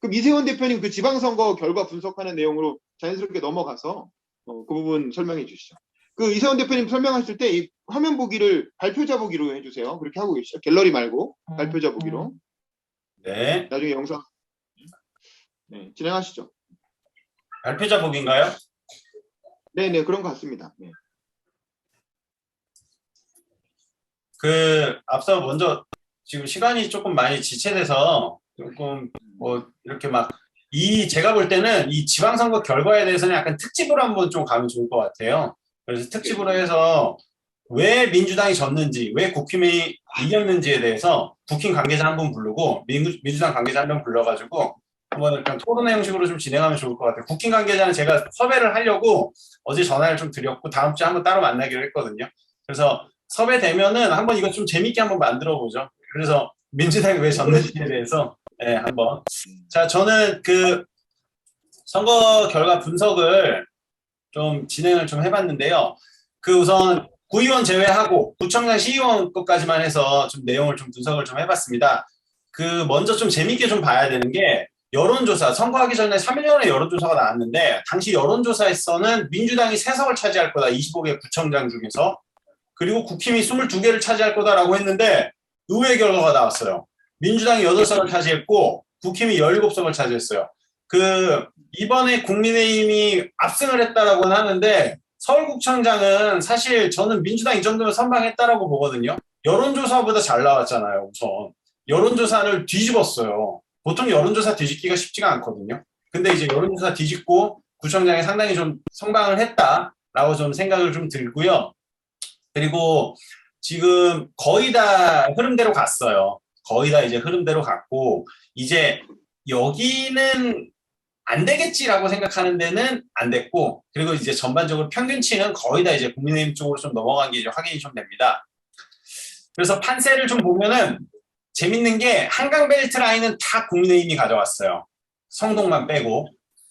그럼 이세원 대표님 그 지방선거 결과 분석하는 내용으로 자연스럽게 넘어가서 그 부분 설명해 주시죠. 그 이세원 대표님 설명하실 때 이 화면 보기를 발표자 보기로 해주세요. 그렇게 하고 계시죠. 갤러리 말고 발표자 보기로. 네. 나중에 영상 네, 진행하시죠. 발표자 보기인가요? 네네 그런 것 같습니다. 네. 앞서 먼저 지금 시간이 조금 많이 지체돼서 조금 뭐 이렇게 막 제가 볼 때는 이 지방선거 결과에 대해서는 약간 특집으로 한번 좀 가면 좋을 것 같아요. 그래서 특집으로 해서 왜 민주당이 졌는지, 왜 국힘이 이겼는지에 대해서 국힘 관계자 한 분 부르고 민주당 관계자 한 명 불러가지고 한번 약간 토론회 형식으로 좀 진행하면 좋을 것 같아요. 국힘 관계자는 제가 섭외를 하려고 어제 전화를 좀 드렸고 다음 주에 한번 따로 만나기로 했거든요. 그래서 섭외되면은 한번 이거 좀 재밌게 한번 만들어 보죠. 그래서 민주당이 왜 졌는지에 대해서 네, 한번. 자, 저는 그 선거 결과 분석을 좀 진행을 좀 해봤는데요. 우선 구의원 제외하고 구청장 시의원 것까지만 해서 좀 내용을 좀 분석을 좀 해봤습니다. 먼저 좀 재밌게 좀 봐야 되는 게 여론조사, 선거하기 전에 3일 전에 여론조사가 나왔는데 당시 여론조사에서는 민주당이 3석을 차지할 거다. 25개 구청장 중에서. 그리고 국힘이 22개를 차지할 거다라고 했는데 의외의 결과가 나왔어요. 민주당이 8석을 차지했고 국힘이 17석을 차지했어요. 이번에 국민의힘이 압승을 했다라고는 하는데 서울구청장은 사실 저는 민주당 이 정도면 선방했다라고 보거든요. 여론조사보다 잘 나왔잖아요. 우선 여론조사를 뒤집었어요. 보통 여론조사 뒤집기가 쉽지가 않거든요. 근데 이제 여론조사 뒤집고 구청장이 상당히 좀 선방을 했다라고 좀 생각을 좀 들고요. 그리고 지금 거의 다 흐름대로 갔어요. 거의 다 이제 흐름대로 갔고 이제 여기는 안 되겠지라고 생각하는 데는 안 됐고 그리고 이제 전반적으로 평균치는 거의 다 이제 국민의힘 쪽으로 좀 넘어간 게 이제 확인이 좀 됩니다. 그래서 판세를 좀 보면은 재밌는 게 한강 벨트 라인은 다 국민의힘이 가져왔어요. 성동만 빼고.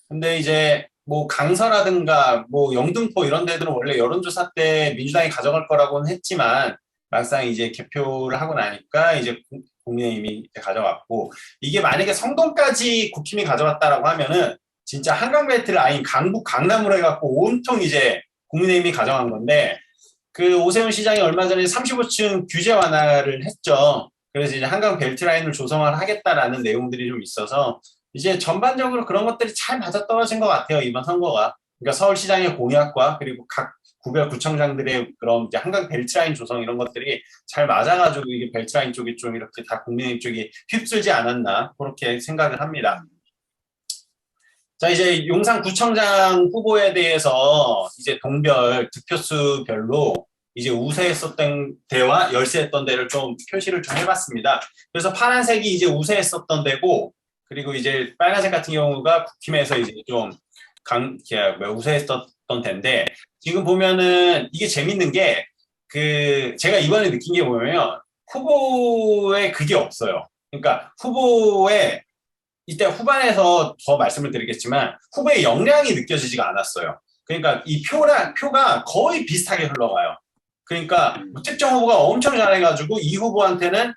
근데 이제 뭐 강서라든가 뭐 영등포 이런 데들은 원래 여론조사 때 민주당이 가져갈 거라고는 했지만 막상 이제 개표를 하고 나니까 이제 국민의힘이 가져갔고 이게 만약에 성동까지 국힘이 가져갔다라고 하면은 진짜 한강벨트 라인 강북 강남으로 해갖고 온통 이제 국민의힘이 가져간 건데 오세훈 시장이 얼마 전에 35층 규제 완화를 했죠. 그래서 이제 한강벨트 라인을 조성을 하겠다라는 내용들이 좀 있어서 이제 전반적으로 그런 것들이 잘 맞아떨어진 것 같아요. 이번 선거가. 그러니까 서울시장의 공약과 그리고 각 구별 구청장들의 그런 이제 한강 벨트라인 조성 이런 것들이 잘 맞아가지고 이게 벨트라인 쪽이 좀 이렇게 다 국민의힘 쪽이 휩쓸지 않았나 그렇게 생각을 합니다. 자 이제 용산구청장 후보에 대해서 이제 동별 득표수별로 이제 우세했었던 데와 열세했던 데를 좀 표시를 좀 해봤습니다. 그래서 파란색이 이제 우세했었던 데고 그리고 이제 빨간색 같은 경우가 국힘에서 이제 좀 우세했었던 데인데 지금 보면은 이게 재밌는 게 제가 이번에 느낀 게 뭐냐면 후보에 그게 없어요. 그러니까 후보에 이때 후반에서 더 말씀을 드리겠지만 후보의 역량이 느껴지지가 않았어요. 그러니까 이 표가 거의 비슷하게 흘러가요. 그러니까 특정 후보가 엄청 잘해가지고 이 후보한테는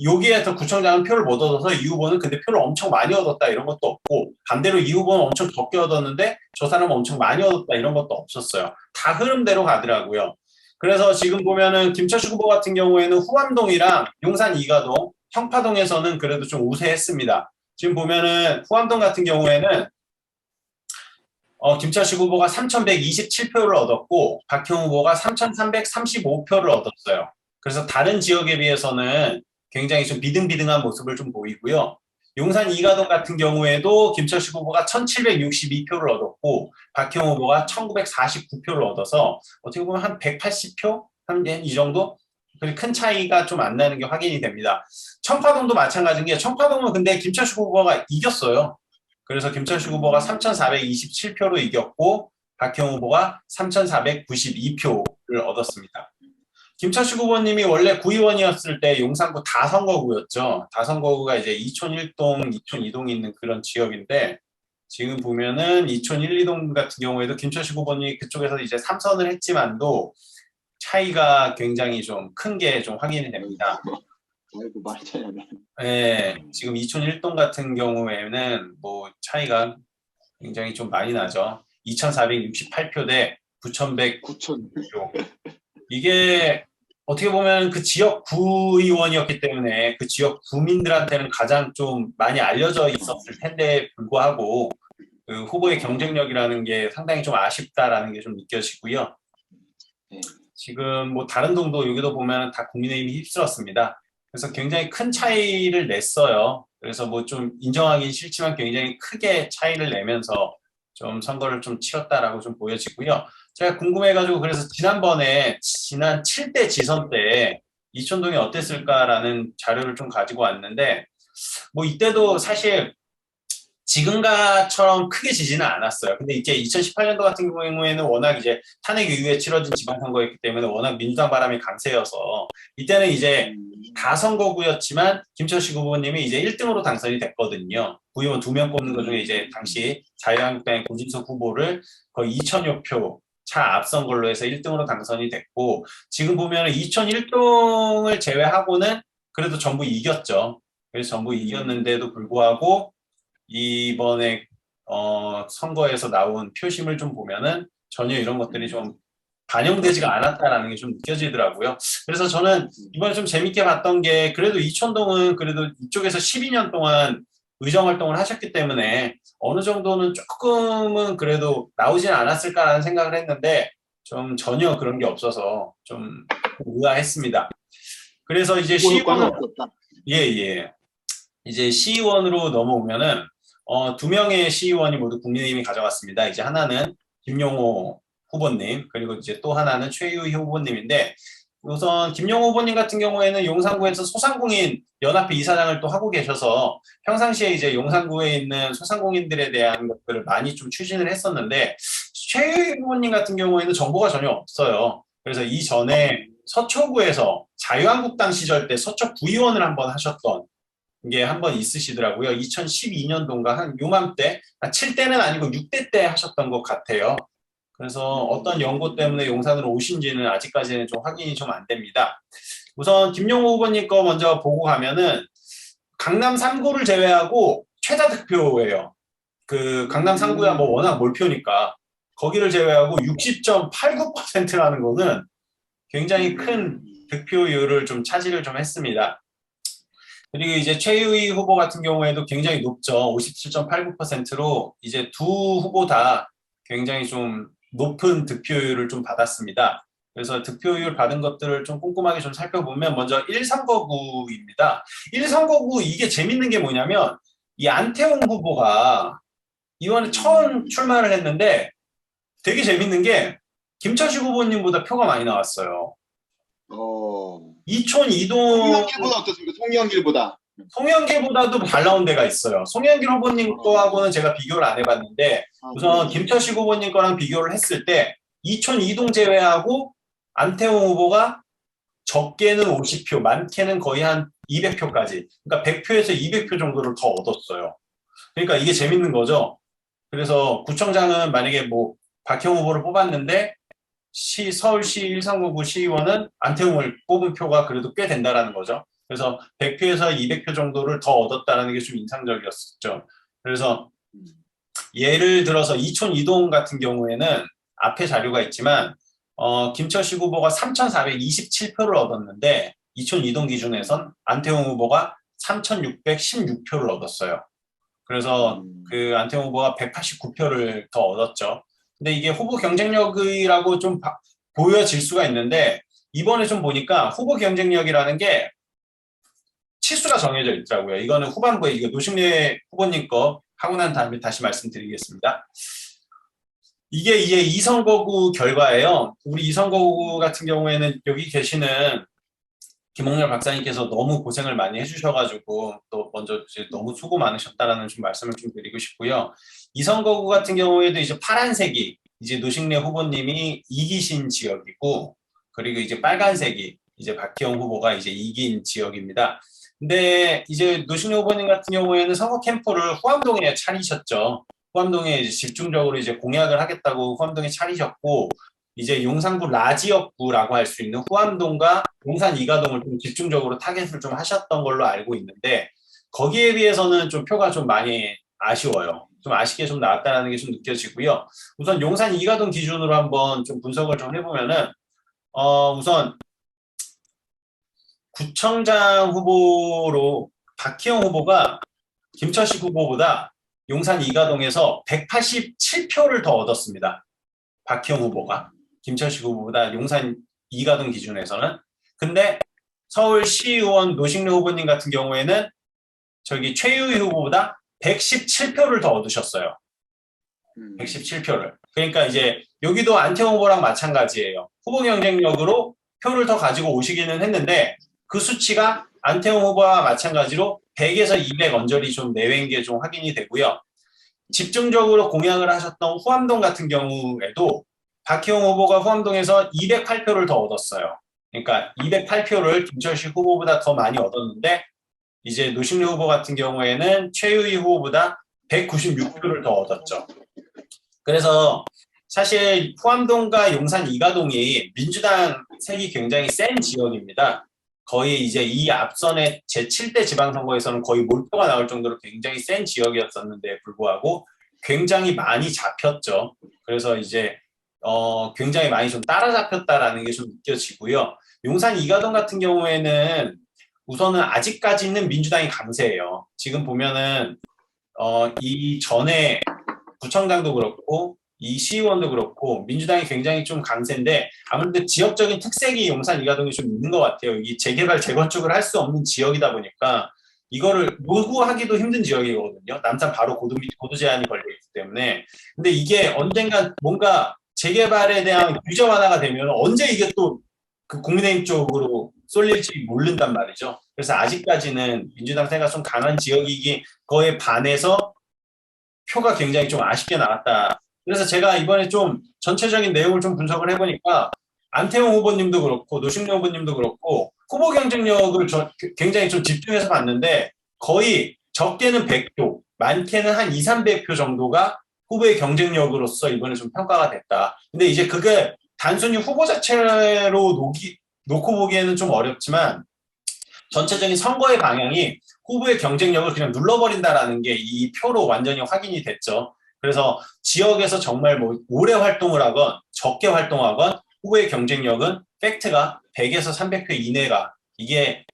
여기에서 구청장은 표를 못 얻어서 이 후보는 근데 표를 엄청 많이 얻었다 이런 것도 없고 반대로 이 후보는 엄청 적게 얻었는데 저 사람은 엄청 많이 얻었다 이런 것도 없었어요. 다 흐름대로 가더라고요. 그래서 지금 보면은 김철식 후보 같은 경우에는 후암동이랑 용산 이가동, 청파동에서는 그래도 좀 우세했습니다. 지금 보면은 후암동 같은 경우에는 김철식 후보가 3,127표를 얻었고 박형 후보가 3,335표를 얻었어요. 그래서 다른 지역에 비해서는 굉장히 좀 비등비등한 모습을 좀 보이고요. 용산 이가동 같은 경우에도 김철식 후보가 1,762표를 얻었고 박형 후보가 1,949표를 얻어서 어떻게 보면 한 180표? 한 이 정도? 큰 차이가 좀 안 나는 게 확인이 됩니다. 청파동도 마찬가지인 게 청파동은 근데 김철식 후보가 이겼어요. 그래서 김철식 후보가 3,427표로 이겼고 박형 후보가 3,492표를 얻었습니다. 김철식 후보님이 원래 구의원이었을 때 용산구 다선거구였죠. 다선거구가 이제 이촌 1동, 이촌 2동이 있는 그런 지역인데 지금 보면은 이촌 1, 2동 같은 경우에도 김철식 후보님이 그쪽에서 이제 3선을 했지만도 차이가 굉장히 좀 큰 게 좀 확인이 됩니다. 아이고 많이 차이나네. 네, 지금 이촌 1동 같은 경우에는 뭐 차이가 굉장히 좀 많이 나죠. 2,468표 대 9,100표. 9천. 이게 어떻게 보면 그 지역 구의원이었기 때문에 그 지역 구민들한테는 가장 좀 많이 알려져 있었을 텐데 불구하고 그 후보의 경쟁력이라는 게 상당히 좀 아쉽다라는 게 좀 느껴지고요. 네. 지금 뭐 다른 동도 여기도 보면 다 국민의힘이 휩쓸었습니다. 그래서 굉장히 큰 차이를 냈어요. 그래서 뭐 좀 인정하기 싫지만 굉장히 크게 차이를 내면서 좀 선거를 좀 치렀다라고 좀 보여지고요. 제가 궁금해가지고 그래서 지난번에 지난 7대 지선 때 이촌동이 어땠을까라는 자료를 좀 가지고 왔는데 뭐 이때도 사실 지금과처럼 크게 지지는 않았어요. 근데 이제 2018년도 같은 경우에는 워낙 이제 탄핵 이후에 치러진 지방선거였기 때문에 워낙 민주당 바람이 강세여서 이때는 이제 다선거구였지만 김철식 후보님이 이제 1등으로 당선이 됐거든요. 구의원 2명 뽑는 것 중에 이제 당시 자유한국당의 고진석 후보를 거의 2천여 표 차 앞선 걸로 해서 1등으로 당선이 됐고 지금 보면 이촌 1동을 제외하고는 그래도 전부 이겼죠. 그래서 전부 이겼는데도 불구하고 이번에 선거에서 나온 표심을 좀 보면은 전혀 이런 것들이 좀 반영되지가 않았다라는 게 좀 느껴지더라고요. 그래서 저는 이번에 좀 재밌게 봤던 게 그래도 이촌동은 그래도 이쪽에서 12년 동안 의정 활동을 하셨기 때문에 어느 정도는 조금은 그래도 나오진 않았을까라는 생각을 했는데 좀 전혀 그런 게 없어서 좀 의아했습니다. 그래서 이제 효과는 시의원 없었다. 예. 이제 시의원으로 넘어오면은 2명의 시의원이 모두 국민의힘이 가져갔습니다. 이제 하나는 김용호 후보님 그리고 이제 또 하나는 최유희 후보님인데 우선 김용호 후보님 같은 경우에는 용산구에서 소상공인 연합회 이사장을 또 하고 계셔서 평상시에 이제 용산구에 있는 소상공인들에 대한 것들을 많이 좀 추진을 했었는데 최유희 후보님 같은 경우에는 정보가 전혀 없어요. 그래서 이전에 서초구에서 자유한국당 시절 때 서초 구의원을 한번 하셨던 게 한 번 있으시더라고요. 2012년도인가 한 요맘때, 7대는 아니고 6대 때 하셨던 것 같아요. 그래서 어떤 연고 때문에 용산으로 오신지는 아직까지는 좀 확인이 좀 안 됩니다. 우선 김용호 후보님 거 먼저 보고 가면은 강남 3구를 제외하고 최다 득표예요. 그 강남 3구야 뭐 워낙 몰표니까 거기를 제외하고 60.89%라는 거는 굉장히 큰 득표율을 좀 차지를 좀 했습니다. 그리고 이제 최유희 후보 같은 경우에도 굉장히 높죠. 57.89%로 이제 두 후보 다 굉장히 좀 높은 득표율을 좀 받았습니다. 그래서 득표율 받은 것들을 좀 꼼꼼하게 좀 살펴보면 먼저 1선거구입니다. 1선거구 이게 재밌는 게 뭐냐면 이 안태홍 후보가 이번에 처음 출마를 했는데 되게 재밌는 게 김철식 후보님보다 표가 많이 나왔어요. 이촌 2동 송영길보다 어떻습니까? 송영길보다. 송영길보다도 잘 나온 데가 있어요. 송영길 후보님 거하고는 제가 비교를 안 해봤는데 우선 김철식 후보님 거랑 비교를 했을 때 이촌 2동 제외하고 안태홍 후보가 적게는 50표, 많게는 거의 한 200표까지 그러니까 100표에서 200표 정도를 더 얻었어요. 그러니까 이게 재밌는 거죠. 그래서 구청장은 만약에 뭐 박형 후보를 뽑았는데 서울시 1선거구 시의원은 안태홍을 뽑은 표가 그래도 꽤 된다라는 거죠. 그래서 100표에서 200표 정도를 더 얻었다는 게 좀 인상적이었죠. 그래서 예를 들어서 이촌 2동 같은 경우에는 앞에 자료가 있지만 김철식 후보가 3,427표를 얻었는데 이촌 2동 기준에선 안태홍 후보가 3,616표를 얻었어요. 그래서 그 안태홍 후보가 189표를 더 얻었죠. 근데 이게 후보 경쟁력이라고 좀 보여질 수가 있는데 이번에 좀 보니까 후보 경쟁력이라는 게 치수가 정해져 있더라고요. 이거는 후반부에 이거 노식래 후보님 거 하고 난 다음에 다시 말씀드리겠습니다. 이게 이제 2선거구 결과예요. 우리 2선거구 같은 경우에는 여기 계시는 김홍렬 박사님께서 너무 고생을 많이 해주셔가지고 또 먼저 이제 너무 수고 많으셨다라는 좀 말씀을 좀 드리고 싶고요. 이 선거구 같은 경우에도 이제 파란색이 이제 노식래 후보님이 이기신 지역이고 그리고 이제 빨간색이 이제 박희영 후보가 이제 이긴 지역입니다. 근데 이제 노신효 후보님 같은 경우에는 선거 캠프를 후암동에 차리셨죠. 후암동에 이제 집중적으로 이제 공약을 하겠다고 후암동에 차리셨고, 이제 용산구 라지역구라고 할 수 있는 후암동과 용산 이가동을 좀 집중적으로 타겟을 좀 하셨던 걸로 알고 있는데, 거기에 비해서는 좀 표가 좀 많이 아쉬워요. 좀 아쉽게 좀 나왔다는 게 좀 느껴지고요. 우선 용산 이가동 기준으로 한번 좀 분석을 좀 해보면은, 우선 구청장 후보로 박희영 후보가 김철식 후보보다 용산 이가동에서 187표를 더 얻었습니다. 박희영 후보가 김철식 후보보다 용산 이가동 기준에서는. 근데 서울시의원 노식래 후보님 같은 경우에는 저기 최유희 후보보다 117표를 더 얻으셨어요. 117표를. 그러니까 이제 여기도 안태홍 후보랑 마찬가지예요. 후보 경쟁력으로 표를 더 가지고 오시기는 했는데 그 수치가 안태홍 후보와 마찬가지로 100에서 200 언저리 좀 내외인 게 좀 확인이 되고요. 집중적으로 공약을 하셨던 후암동 같은 경우에도 박희영 후보가 후암동에서 208표를 더 얻었어요. 그러니까 208표를 김철식 후보보다 더 많이 얻었는데 이제 노식래 후보 같은 경우에는 최유희 후보보다 196표를 더 얻었죠. 그래서 사실 후암동과 용산 이가동이 민주당 색이 굉장히 센 지역입니다. 거의 이제 이 앞선의 제7대 지방선거에서는 거의 몰표가 나올 정도로 굉장히 센 지역이었었는데 불구하고 굉장히 많이 잡혔죠. 그래서 이제 굉장히 많이 좀 따라잡혔다라는 게 좀 느껴지고요. 용산 이가동 같은 경우에는 우선은 아직까지는 민주당이 강세예요. 지금 보면은 이 전에 구청장도 그렇고 이 시의원도 그렇고 민주당이 굉장히 좀 강세인데 아무래도 지역적인 특색이 용산 이가동이 좀 있는 것 같아요. 이 재개발 재건축을 할 수 없는 지역이다 보니까 이거를 요구하기도 힘든 지역이거든요. 남산 바로 고도 제한이 걸려있기 때문에. 근데 이게 언젠간 뭔가 재개발에 대한 규제 완화가 되면 언제 이게 또 그 국민의힘 쪽으로 쏠릴지 모른단 말이죠. 그래서 아직까지는 민주당 세가 좀 강한 지역이기 거에 반해서 표가 굉장히 좀 아쉽게 나왔다. 그래서 제가 이번에 좀 전체적인 내용을 좀 분석을 해보니까 안태홍 후보님도 그렇고 노식래 후보님도 그렇고 후보 경쟁력을 굉장히 좀 집중해서 봤는데 거의 적게는 100표, 많게는 한 2, 300표 정도가 후보의 경쟁력으로서 이번에 좀 평가가 됐다. 근데 이제 그게 단순히 후보 자체로 놓고 보기에는 좀 어렵지만 전체적인 선거의 방향이 후보의 경쟁력을 그냥 눌러버린다라는 게 이 표로 완전히 확인이 됐죠. 그래서 지역에서 정말 뭐 오래 활동을 하건 적게 활동하건 후보의 경쟁력은 팩트가 100에서 300표 이내가 이게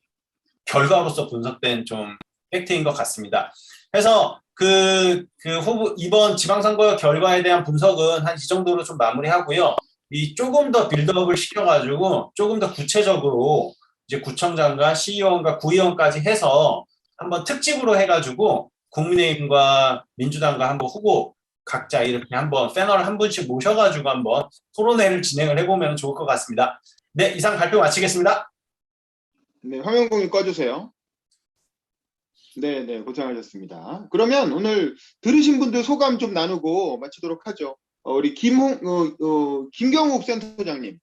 결과로서 분석된 좀 팩트인 것 같습니다. 그래서 그 후보 이번 지방선거 결과에 대한 분석은 한 이 정도로 좀 마무리하고요. 이 조금 더 빌드업을 시켜가지고 조금 더 구체적으로 이제 구청장과 시의원과 구의원까지 해서 한번 특집으로 해가지고 국민의힘과 민주당과 한번 후보 각자 이렇게 한번 패널 한 분씩 모셔가지고 한번 토론회를 진행을 해보면 좋을 것 같습니다. 네, 이상 발표 마치겠습니다. 네, 화면 공유 꺼주세요. 네, 고생하셨습니다. 그러면 오늘 들으신 분들 소감 좀 나누고 마치도록 하죠. 우리 김경욱 센터장님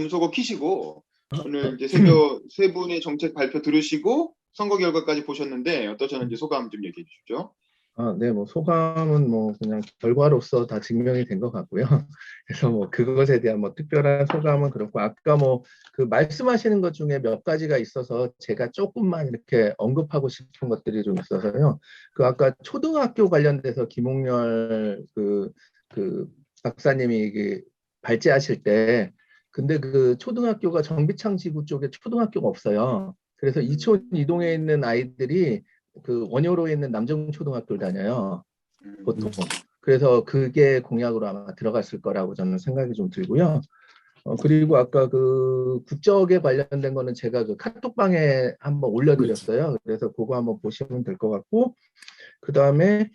음소거 키시고 오늘 이제 세 분의 정책 발표 들으시고 선거 결과까지 보셨는데 어떠셨는지 소감 좀 얘기해 주십시오. 네, 뭐 소감은 뭐 그냥 결과로서 다 증명이 된 것 같고요. 그래서 뭐 그것에 대한 뭐 특별한 소감은 그렇고 아까 뭐 그 말씀하시는 것 중에 몇 가지가 있어서 제가 조금만 이렇게 언급하고 싶은 것들이 좀 있어서요. 그 아까 초등학교 관련돼서 김홍렬 그 박사님이 발제하실 때 근데 그 초등학교가 정비창 지구 쪽에 초등학교가 없어요. 그래서 이촌 이동에 있는 아이들이 그 원효로에 있는 남정초등학교를 다녀요. 보통. 그래서 그게 공약으로 아마 들어갔을 거라고 저는 생각이 좀 들고요. 그리고 아까 그 국적에 관련된 거는 제가 그 카톡방에 한번 올려드렸어요. 그래서 그거 한번 보시면 될 것 같고, 그 다음에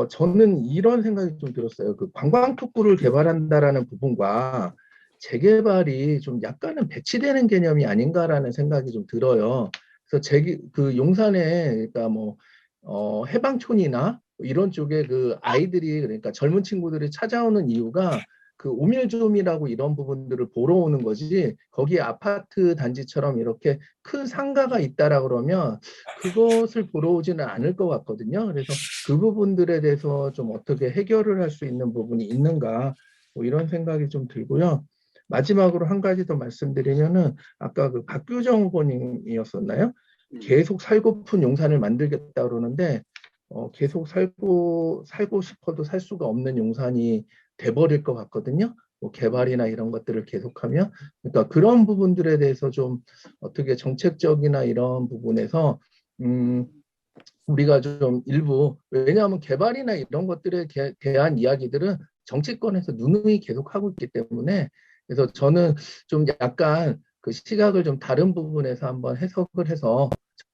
저는 이런 생각이 좀 들었어요. 그 관광특구를 개발한다라는 부분과 재개발이 좀 약간은 배치되는 개념이 아닌가라는 생각이 좀 들어요. 그래서 그 용산에 그러니까 뭐 해방촌이나 이런 쪽에 그 아이들이 그러니까 젊은 친구들이 찾아오는 이유가 그 오밀조밀하고 이런 부분들을 보러 오는 거지 거기에 아파트 단지처럼 이렇게 큰 상가가 있다라 그러면 그것을 보러 오지는 않을 것 같거든요. 그래서 그 부분들에 대해서 좀 어떻게 해결을 할 수 있는 부분이 있는가 뭐 이런 생각이 좀 들고요. 마지막으로 한 가지 더 말씀드리면은 아까 그 박규정 후보님이었었나요? 계속 살고픈 용산을 만들겠다 그러는데 계속 살고 싶어도 살 수가 없는 용산이 돼버릴 것 같거든요. 뭐 개발이나 이런 것들을 계속하면 그러니까 그런 부분들에 대해서 좀 어떻게 정책적이나 이런 부분에서 우리가 좀 일부 왜냐하면 개발이나 이런 것들에 대한 이야기들은 정치권에서 누누이 계속하고 있기 때문에 그래서 저는 좀 약간 그 시각을 좀 다른 부분에서 한번 해석을 해서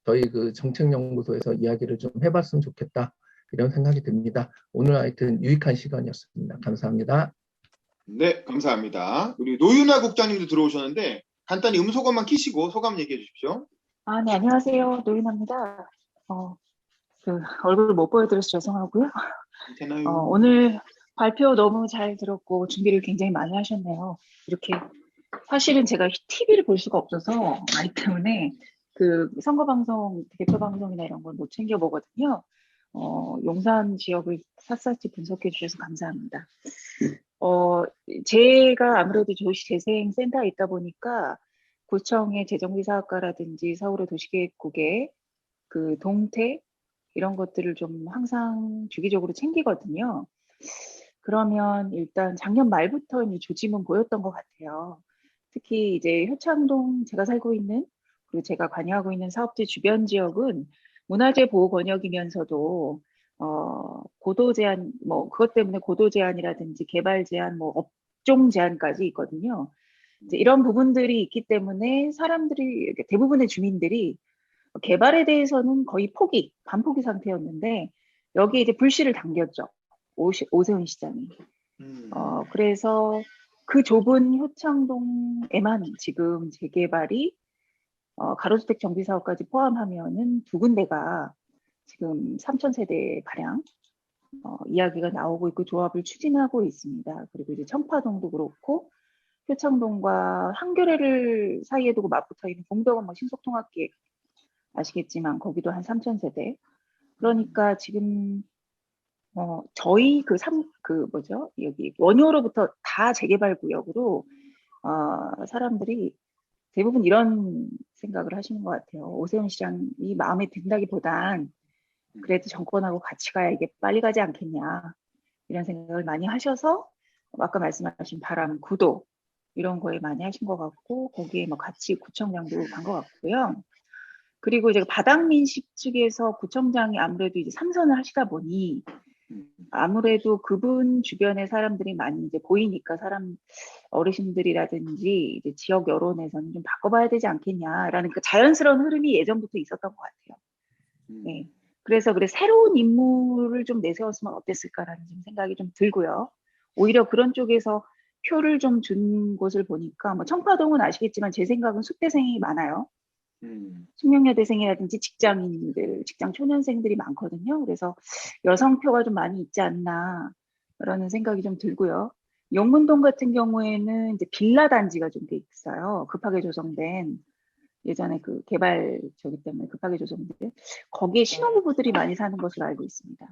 저희 그 정책연구소에서 이야기를 좀 해봤으면 좋겠다 이런 생각이 듭니다. 오늘 하여튼 유익한 시간이었습니다. 감사합니다. 네, 감사합니다. 우리 노윤아 국장님도 들어오셨는데 간단히 음소거만 키시고 소감 얘기해 주십시오. 네, 안녕하세요. 노인아입니다. 그 얼굴 못 보여드려서 죄송하고요. 괜찮아요. 오늘 발표 너무 잘 들었고 준비를 굉장히 많이 하셨네요. 이렇게 사실은 제가 TV를 볼 수가 없어서 아이 때문에 그 선거 방송, 대표 방송이나 이런 걸 못 챙겨 보거든요. 용산 지역을 샅샅이 분석해 주셔서 감사합니다. 제가 아무래도 도시재생센터에 있다 보니까 구청의 재정비 사업과라든지 서울의 도시계획국의 그 동태 이런 것들을 좀 항상 주기적으로 챙기거든요. 그러면 일단 작년 말부터 이 조짐은 보였던 것 같아요. 특히 이제 효창동 제가 살고 있는 그리고 제가 관여하고 있는 사업지 주변 지역은 문화재 보호 권역이면서도 고도 제한 뭐 그것 때문에 고도 제한이라든지 개발 제한 뭐 업종 제한까지 있거든요. 이제 이런 부분들이 있기 때문에 사람들이 대부분의 주민들이 개발에 대해서는 거의 반포기 상태였는데 여기에 이제 불씨를 당겼죠. 오세훈 시장이. 그래서 그 좁은 효창동에만 지금 재개발이 가로주택 정비 사업까지 포함하면은 두 군데가 지금 3,000세대 가량 이야기가 나오고 있고 조합을 추진하고 있습니다. 그리고 이제 청파동도 그렇고 효창동과 한겨레를 사이에 두고 맞붙어 있는 공덕원 신속통합기획 아시겠지만 거기도 한 3,000세대. 그러니까 지금 저희 여기 원효로부터 다 재개발 구역으로 사람들이 대부분 이런 생각을 하시는 것 같아요. 오세훈 시장이 마음에 든다기보단 그래도 정권하고 같이 가야 이게 빨리 가지 않겠냐 이런 생각을 많이 하셔서 아까 말씀하신 바람, 구도 이런 거에 많이 하신 것 같고 거기에 뭐 같이 구청장도 간 것 같고요. 그리고 이제 바닥민식 측에서 구청장이 아무래도 이제 3선을 하시다 보니 아무래도 그분 주변의 사람들이 많이 이제 보이니까 어르신들이라든지 이제 지역 여론에서는 좀 바꿔봐야 되지 않겠냐라는 그 자연스러운 흐름이 예전부터 있었던 것 같아요. 네. 그래서 새로운 인물을 좀 내세웠으면 어땠을까라는 좀 생각이 좀 들고요. 오히려 그런 쪽에서 표를 좀 준 곳을 보니까 뭐 청파동은 아시겠지만 제 생각은 숙대생이 많아요. 숙명여대생이라든지 직장인들, 직장 초년생들이 많거든요. 그래서 여성표가 좀 많이 있지 않나라는 생각이 좀 들고요. 용문동 같은 경우에는 이제 빌라 단지가 좀 돼 있어요. 급하게 조성된 예전에 그 개발 저기 때문에 급하게 조성된 거기에 신혼부부들이 많이 사는 것으로 알고 있습니다.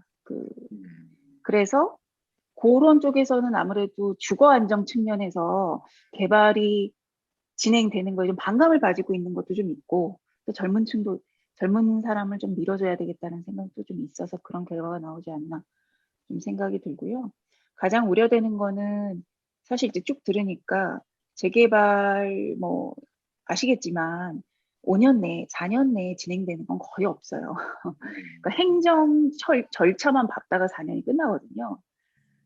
그래서 그런 쪽에서는 아무래도 주거 안정 측면에서 개발이 진행되는 거에 좀 반감을 가지고 있는 것도 좀 있고 또 젊은 사람을 좀 밀어줘야 되겠다는 생각도 좀 있어서 그런 결과가 나오지 않나 좀 생각이 들고요. 가장 우려되는 거는 사실 이제 쭉 들으니까 재개발 뭐 아시겠지만 5년 내에 4년 내에 진행되는 건 거의 없어요. 그러니까 행정 절차만 밟다가 4년이 끝나거든요.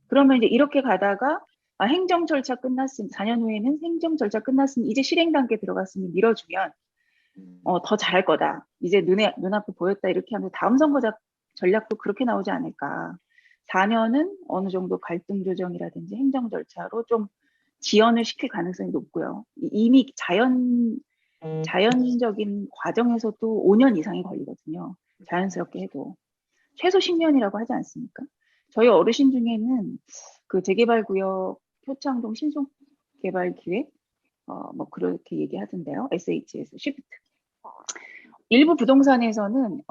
그러면 이제 이렇게 가다가 행정 절차 끝났으니 4년 후에는 행정 절차 끝났으니 이제 실행 단계 들어갔으니 밀어주면 더 잘할 거다. 이제 눈앞에 보였다 이렇게 하면서 다음 선거 전략도 그렇게 나오지 않을까. 4년은 어느 정도 갈등 조정이라든지 행정 절차로 좀 지연을 시킬 가능성이 높고요. 이미 자연적인 과정에서도 5년 이상이 걸리거든요. 자연스럽게 해도. 최소 10년이라고 하지 않습니까? 저희 어르신 중에는 그 재개발 구역 표창동 신속개발기획 뭐 그렇게 얘기하던데요. SH에서 시프트. 일부 부동산에서는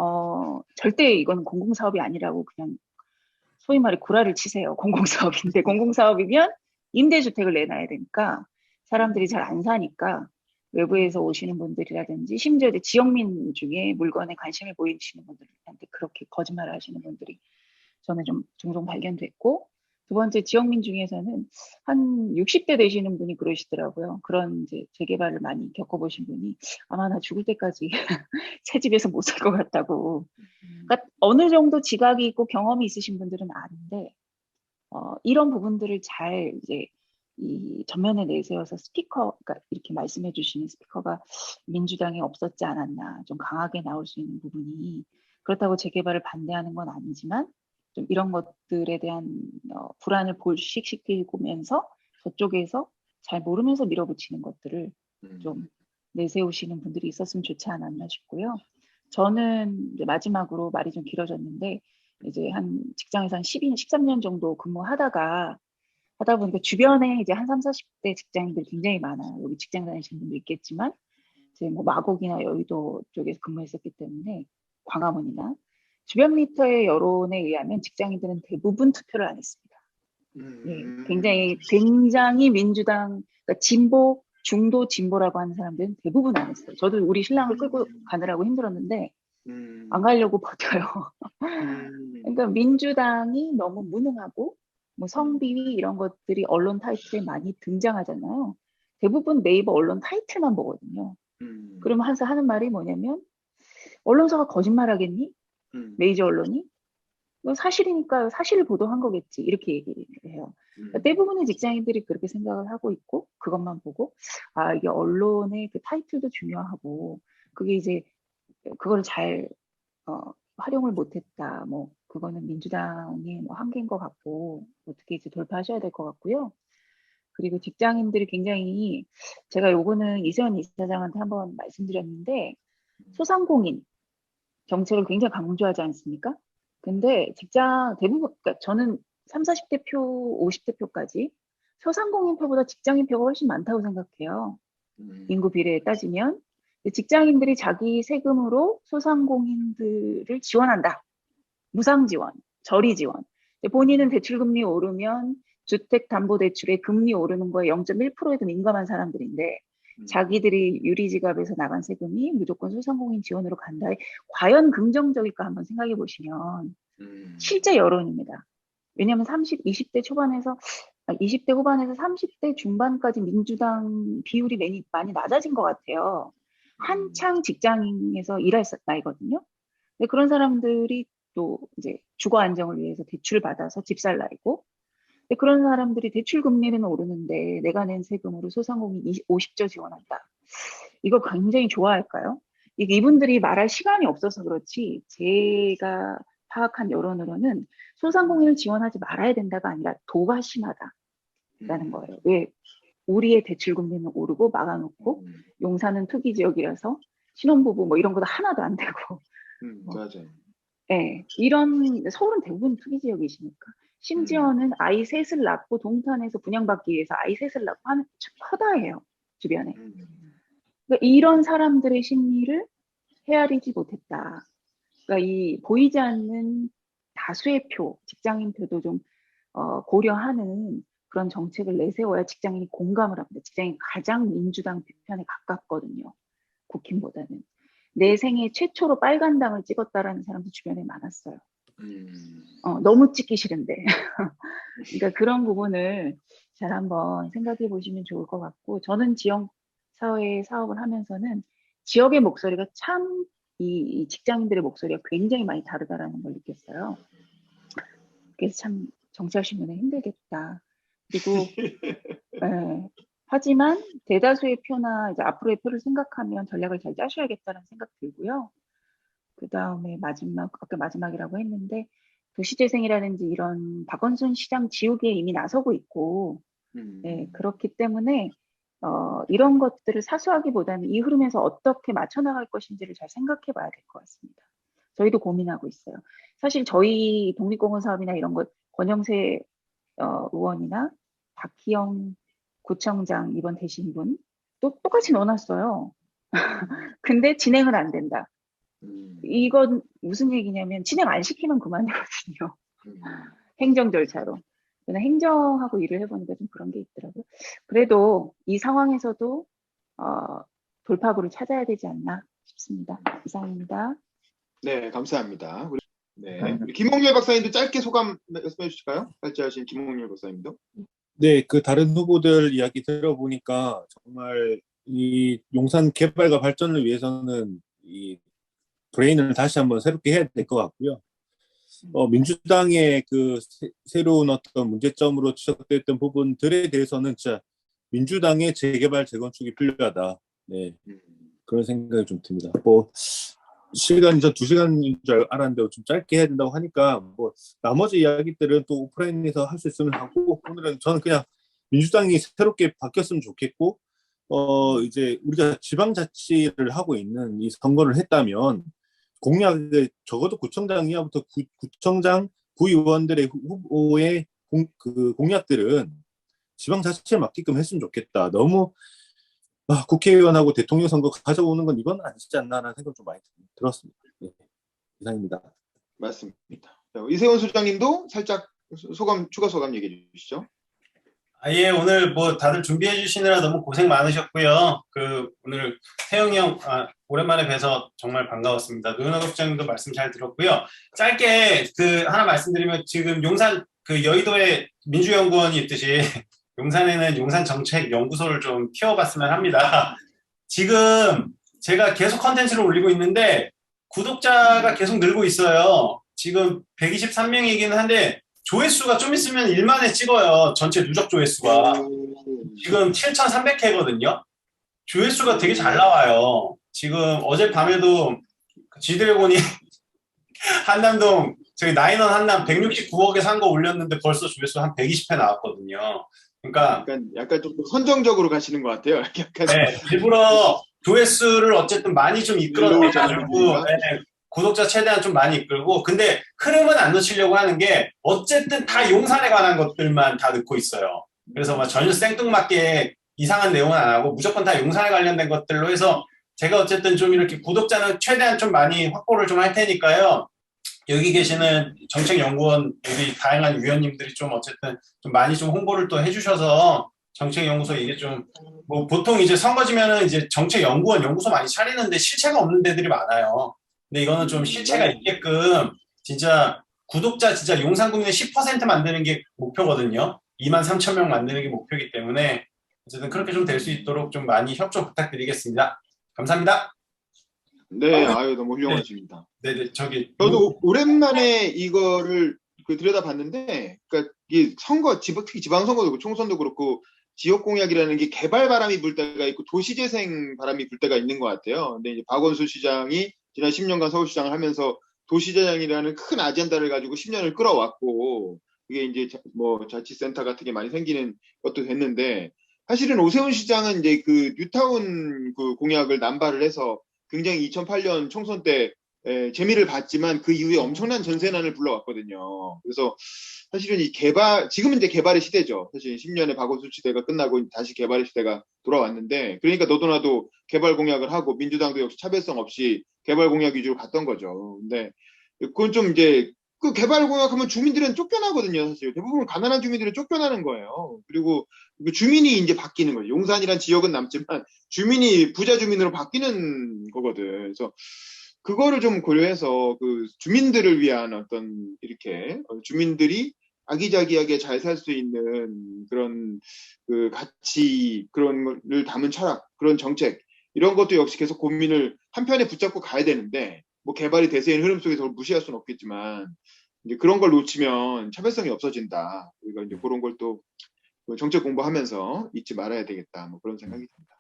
절대 이건 공공사업이 아니라고 그냥 소위 말해 구라를 치세요. 공공사업인데 공공사업이면 임대주택을 내놔야 되니까 사람들이 잘 안 사니까 외부에서 오시는 분들이라든지 심지어 이제 지역민 중에 물건에 관심을 보이시는 분들한테 그렇게 거짓말을 하시는 분들이 저는 좀 종종 발견됐고, 두 번째 지역민 중에서는 한 60대 되시는 분이 그러시더라고요. 그런 이제 재개발을 많이 겪어보신 분이 아마 나 죽을 때까지 새 집에서 못 살 것 같다고. 그러니까 어느 정도 지각이 있고 경험이 있으신 분들은 아는데 이런 부분들을 잘 이제 이 전면에 내세워서 스피커, 그러니까 이렇게 말씀해 주시는 스피커가 민주당에 없었지 않았나, 좀 강하게 나올 수 있는 부분이, 그렇다고 재개발을 반대하는 건 아니지만 좀 이런 것들에 대한 불안을 불식시키면서 저쪽에서 잘 모르면서 밀어붙이는 것들을 좀 내세우시는 분들이 있었으면 좋지 않았나 싶고요. 저는 이제 마지막으로 말이 좀 길어졌는데 이제 한 직장에서 한 12년, 13년 정도 근무하다 보니까 주변에 이제 한 30, 40대 직장인들이 굉장히 많아요. 여기 직장 다니시는 분도 있겠지만 이제 뭐 마곡이나 여의도 쪽에서 근무했었기 때문에 광화문이나 주변 미터의 여론에 의하면 직장인들은 대부분 투표를 안 했습니다. 예, 굉장히 민주당, 그러니까 진보, 중도 진보라고 하는 사람들은 대부분 안 했어요. 저도 우리 신랑을 끌고 가느라고 힘들었는데 안 가려고 버텨요. 그러니까 민주당이 너무 무능하고 뭐 성비위 이런 것들이 언론 타이틀에 많이 등장하잖아요. 대부분 네이버 언론 타이틀만 보거든요. 그러면 항상 하는 말이 뭐냐면 언론사가 거짓말하겠니? 메이저 언론이? 이건 사실이니까 사실을 보도한 거겠지. 이렇게 얘기를 해요. 그러니까 대부분의 직장인들이 그렇게 생각을 하고 있고 그것만 보고 이게 언론의 그 타이틀도 중요하고 그게 이제 그걸 잘 활용을 못했다. 뭐 그거는 민주당의 뭐 한계인 것 같고 어떻게 이제 돌파하셔야 될 것 같고요. 그리고 직장인들이 굉장히 제가 요거는 이세원 이사장한테 한번 말씀드렸는데 소상공인 정책을 굉장히 강조하지 않습니까? 근데 직장 대부분, 그러니까 저는 30, 40대 표, 50대 표까지 소상공인 표보다 직장인 표가 훨씬 많다고 생각해요. 인구 비례에 따지면. 직장인들이 자기 세금으로 소상공인들을 지원한다. 무상 지원, 저리 지원. 본인은 대출금리 오르면 주택담보대출의 금리 오르는 거에 0.1%에도 민감한 사람들인데 자기들이 유리지갑에서 나간 세금이 무조건 소상공인 지원으로 간다에 과연 긍정적일까 한번 생각해 보시면 실제 여론입니다. 왜냐하면 20대 초반에서 20대 후반에서 30대 중반까지 민주당 비율이 많이 낮아진 것 같아요. 한창 직장인에서 일할 나이거든요. 근데 그런 사람들이 또 이제 주거 안정을 위해서 대출 받아서 집 살 나이고, 근데 그런 사람들이 대출 금리는 오르는데 내가 낸 세금으로 소상공인 50조 지원한다. 이거 굉장히 좋아할까요? 이분들이 말할 시간이 없어서 그렇지 제가 파악한 여론으로는 소상공인을 지원하지 말아야 된다가 아니라 도가 심하다라는 거예요. 왜? 우리의 대출 금리는 오르고 막아놓고 용산은 투기 지역이라서 신혼부부 뭐 이런 것도 하나도 안 되고 맞아요. 네, 이런 서울은 대부분 투기 지역이시니까 심지어는 아이 셋을 낳고 동탄에서 분양받기 위해서 아이 셋을 낳고 하는 허다해요 주변에. 그러니까 이런 사람들의 심리를 헤아리지 못했다. 그러니까 이 보이지 않는 다수의 표, 직장인 표도 좀 고려하는 그런 정책을 내세워야 직장인이 공감을 합니다. 직장인이 가장 민주당 편에 가깝거든요. 국힘보다는. 내 생애 최초로 빨간당을 찍었다라는 사람도 주변에 많았어요. 너무 찍기 싫은데. 그러니까 그런 부분을 잘 한번 생각해 보시면 좋을 것 같고, 저는 지역 사회 사업을 하면서는 지역의 목소리가 참 이 직장인들의 목소리가 굉장히 많이 다르다라는 걸 느꼈어요. 그래서 참 정치하시는 분은 힘들겠다. 그리고 하지만 대다수의 표나 이제 앞으로의 표를 생각하면 전략을 잘 짜셔야겠다는 생각 들고요. 그 다음에 아까 마지막이라고 했는데 도시재생이라든지 이런 박원순 시장 지우개에 이미 나서고 있고, 네, 그렇기 때문에 이런 것들을 사수하기보다는 이 흐름에서 어떻게 맞춰나갈 것인지를 잘 생각해 봐야 될 것 같습니다. 저희도 고민하고 있어요. 사실 저희 독립공원 사업이나 이런 것 권영세 의원이나 박희영 구청장 이번 되신 분 또 똑같이 넣어놨어요. 근데 진행은 안 된다. 이건 무슨 얘기냐면 진행 안 시키면 그만이거든요. 행정 절차로. 저는 행정하고 일을 해보니까 좀 그런 게 있더라고요. 그래도 이 상황에서도 돌파구를 찾아야 되지 않나 싶습니다. 이상입니다. 네, 감사합니다. 네, 우리 김홍렬 박사님도 짧게 소감 말씀해 주실까요? 발제하신 김홍렬 박사님도. 네, 그 다른 후보들 이야기 들어보니까 정말 이 용산 개발과 발전을 위해서는 이 브레인을 다시 한번 새롭게 해야 될 것 같고요. 민주당의 그 새로운 어떤 문제점으로 지적됐던 부분들에 대해서는 진짜 민주당의 재개발 재건축이 필요하다. 네, 그런 생각이 좀 듭니다. 뭐 시간이 저 2시간인 줄 알았는데 좀 짧게 해야 된다고 하니까 뭐 나머지 이야기들은 또 오프라인에서 할 수 있으면 하고, 오늘은 저는 그냥 민주당이 새롭게 바뀌었으면 좋겠고, 이제 우리가 지방자치를 하고 있는 이 선거를 했다면 공약을 적어도 구청장 이하부터 구청장 구의원들의 후보의 공약들은 지방자치에 맡기끔 했으면 좋겠다. 너무 국회의원하고 대통령 선거 가져오는 건 이건 아니지 않나라는 생각 좀 많이 들었습니다. 네, 이상입니다. 맞습니다. 자, 이세원 소장님도 살짝 추가 소감 얘기해 주시죠. 예, 오늘 뭐 다들 준비해 주시느라 너무 고생 많으셨고요. 오늘 태영이 형, 오랜만에 뵈서 정말 반가웠습니다. 노현호 국장님도 말씀 잘 들었고요. 짧게 하나 말씀드리면, 지금 용산 여의도에 민주연구원이 있듯이 용산에는 용산정책연구소를 좀 키워봤으면 합니다. 지금 제가 계속 컨텐츠를 올리고 있는데 구독자가 계속 늘고 있어요. 지금 123명이긴 한데 조회수가 좀 있으면 1만에 찍어요. 전체 누적 조회수가. 지금 7,300회거든요. 조회수가 되게 잘 나와요. 지금 어젯밤에도 지드래곤이 한남동, 저기 나인원 한남 169억에 산 거 올렸는데 벌써 조회수 한 120회 나왔거든요. 그러니까 약간 좀 선정적으로 가시는 것 같아요. 약간 네, 일부러 조회수를 어쨌든 많이 좀 이끌어내가지고 구독자 최대한 좀 많이 이끌고, 근데 흐름은 안 놓치려고 하는 게 어쨌든 다 용산에 관한 것들만 다 넣고 있어요. 그래서 막 전혀 생뚱맞게 이상한 내용은 안 하고 무조건 다 용산에 관련된 것들로 해서 제가 어쨌든 좀 이렇게 구독자는 최대한 좀 많이 확보를 좀 할 테니까요. 여기 계시는 정책연구원 우리 다양한 위원님들이 좀 어쨌든 좀 많이 좀 홍보를 또 해주셔서 정책연구소 이게 좀 뭐 보통 이제 선거지면은 이제 정책연구원 연구소 많이 차리는데 실체가 없는 데들이 많아요. 근데 이거는 좀 실체가 있게끔 진짜 구독자 진짜 용산구민의 10% 만드는 게 목표거든요. 23,000명 만드는 게 목표이기 때문에 어쨌든 그렇게 좀 될 수 있도록 좀 많이 협조 부탁드리겠습니다. 감사합니다. 네, 너무 훌륭하십니다. 네네, 저도 오랜만에 이거를 들여다봤는데, 그러니까 이게 특히 지방선거도 그렇고 총선도 그렇고 지역 공약이라는 게 개발 바람이 불 때가 있고 도시재생 바람이 불 때가 있는 것 같아요. 근데 이제 박원순 시장이 지난 10년간 서울시장을 하면서 도시재생이라는 큰 아젠다를 가지고 10년을 끌어왔고, 그게 이제 뭐 자치센터 같은 게 많이 생기는 것도 됐는데, 사실은 오세훈 시장은 이제 뉴타운 공약을 남발을 해서 굉장히 2008년 총선 때 재미를 봤지만 그 이후에 엄청난 전세난을 불러왔거든요. 그래서 사실은 지금은 이제 개발의 시대죠. 사실 10년의 박원순 시대가 끝나고 다시 개발의 시대가 돌아왔는데, 그러니까 너도 나도 개발 공약을 하고 민주당도 역시 차별성 없이 개발 공약 위주로 갔던 거죠. 근데 그건 좀 이제 개발 공약하면 주민들은 쫓겨나거든요. 사실 대부분 가난한 주민들은 쫓겨나는 거예요. 그리고 주민이 이제 바뀌는 거예요. 용산이란 지역은 남지만 주민이 부자 주민으로 바뀌는 거거든. 그래서 그거를 좀 고려해서 주민들을 위한 어떤 이렇게 주민들이 아기자기하게 잘 살 수 있는 그런 가치, 그런 거를 담은 철학, 그런 정책, 이런 것도 역시 계속 고민을 한편에 붙잡고 가야 되는데, 뭐 개발이 대세인 흐름 속에서 무시할 수는 없겠지만, 이제 그런 걸 놓치면 차별성이 없어진다. 우리가 이제 그런 걸 또 정책 공부하면서 잊지 말아야 되겠다. 뭐 그런 생각이 듭니다.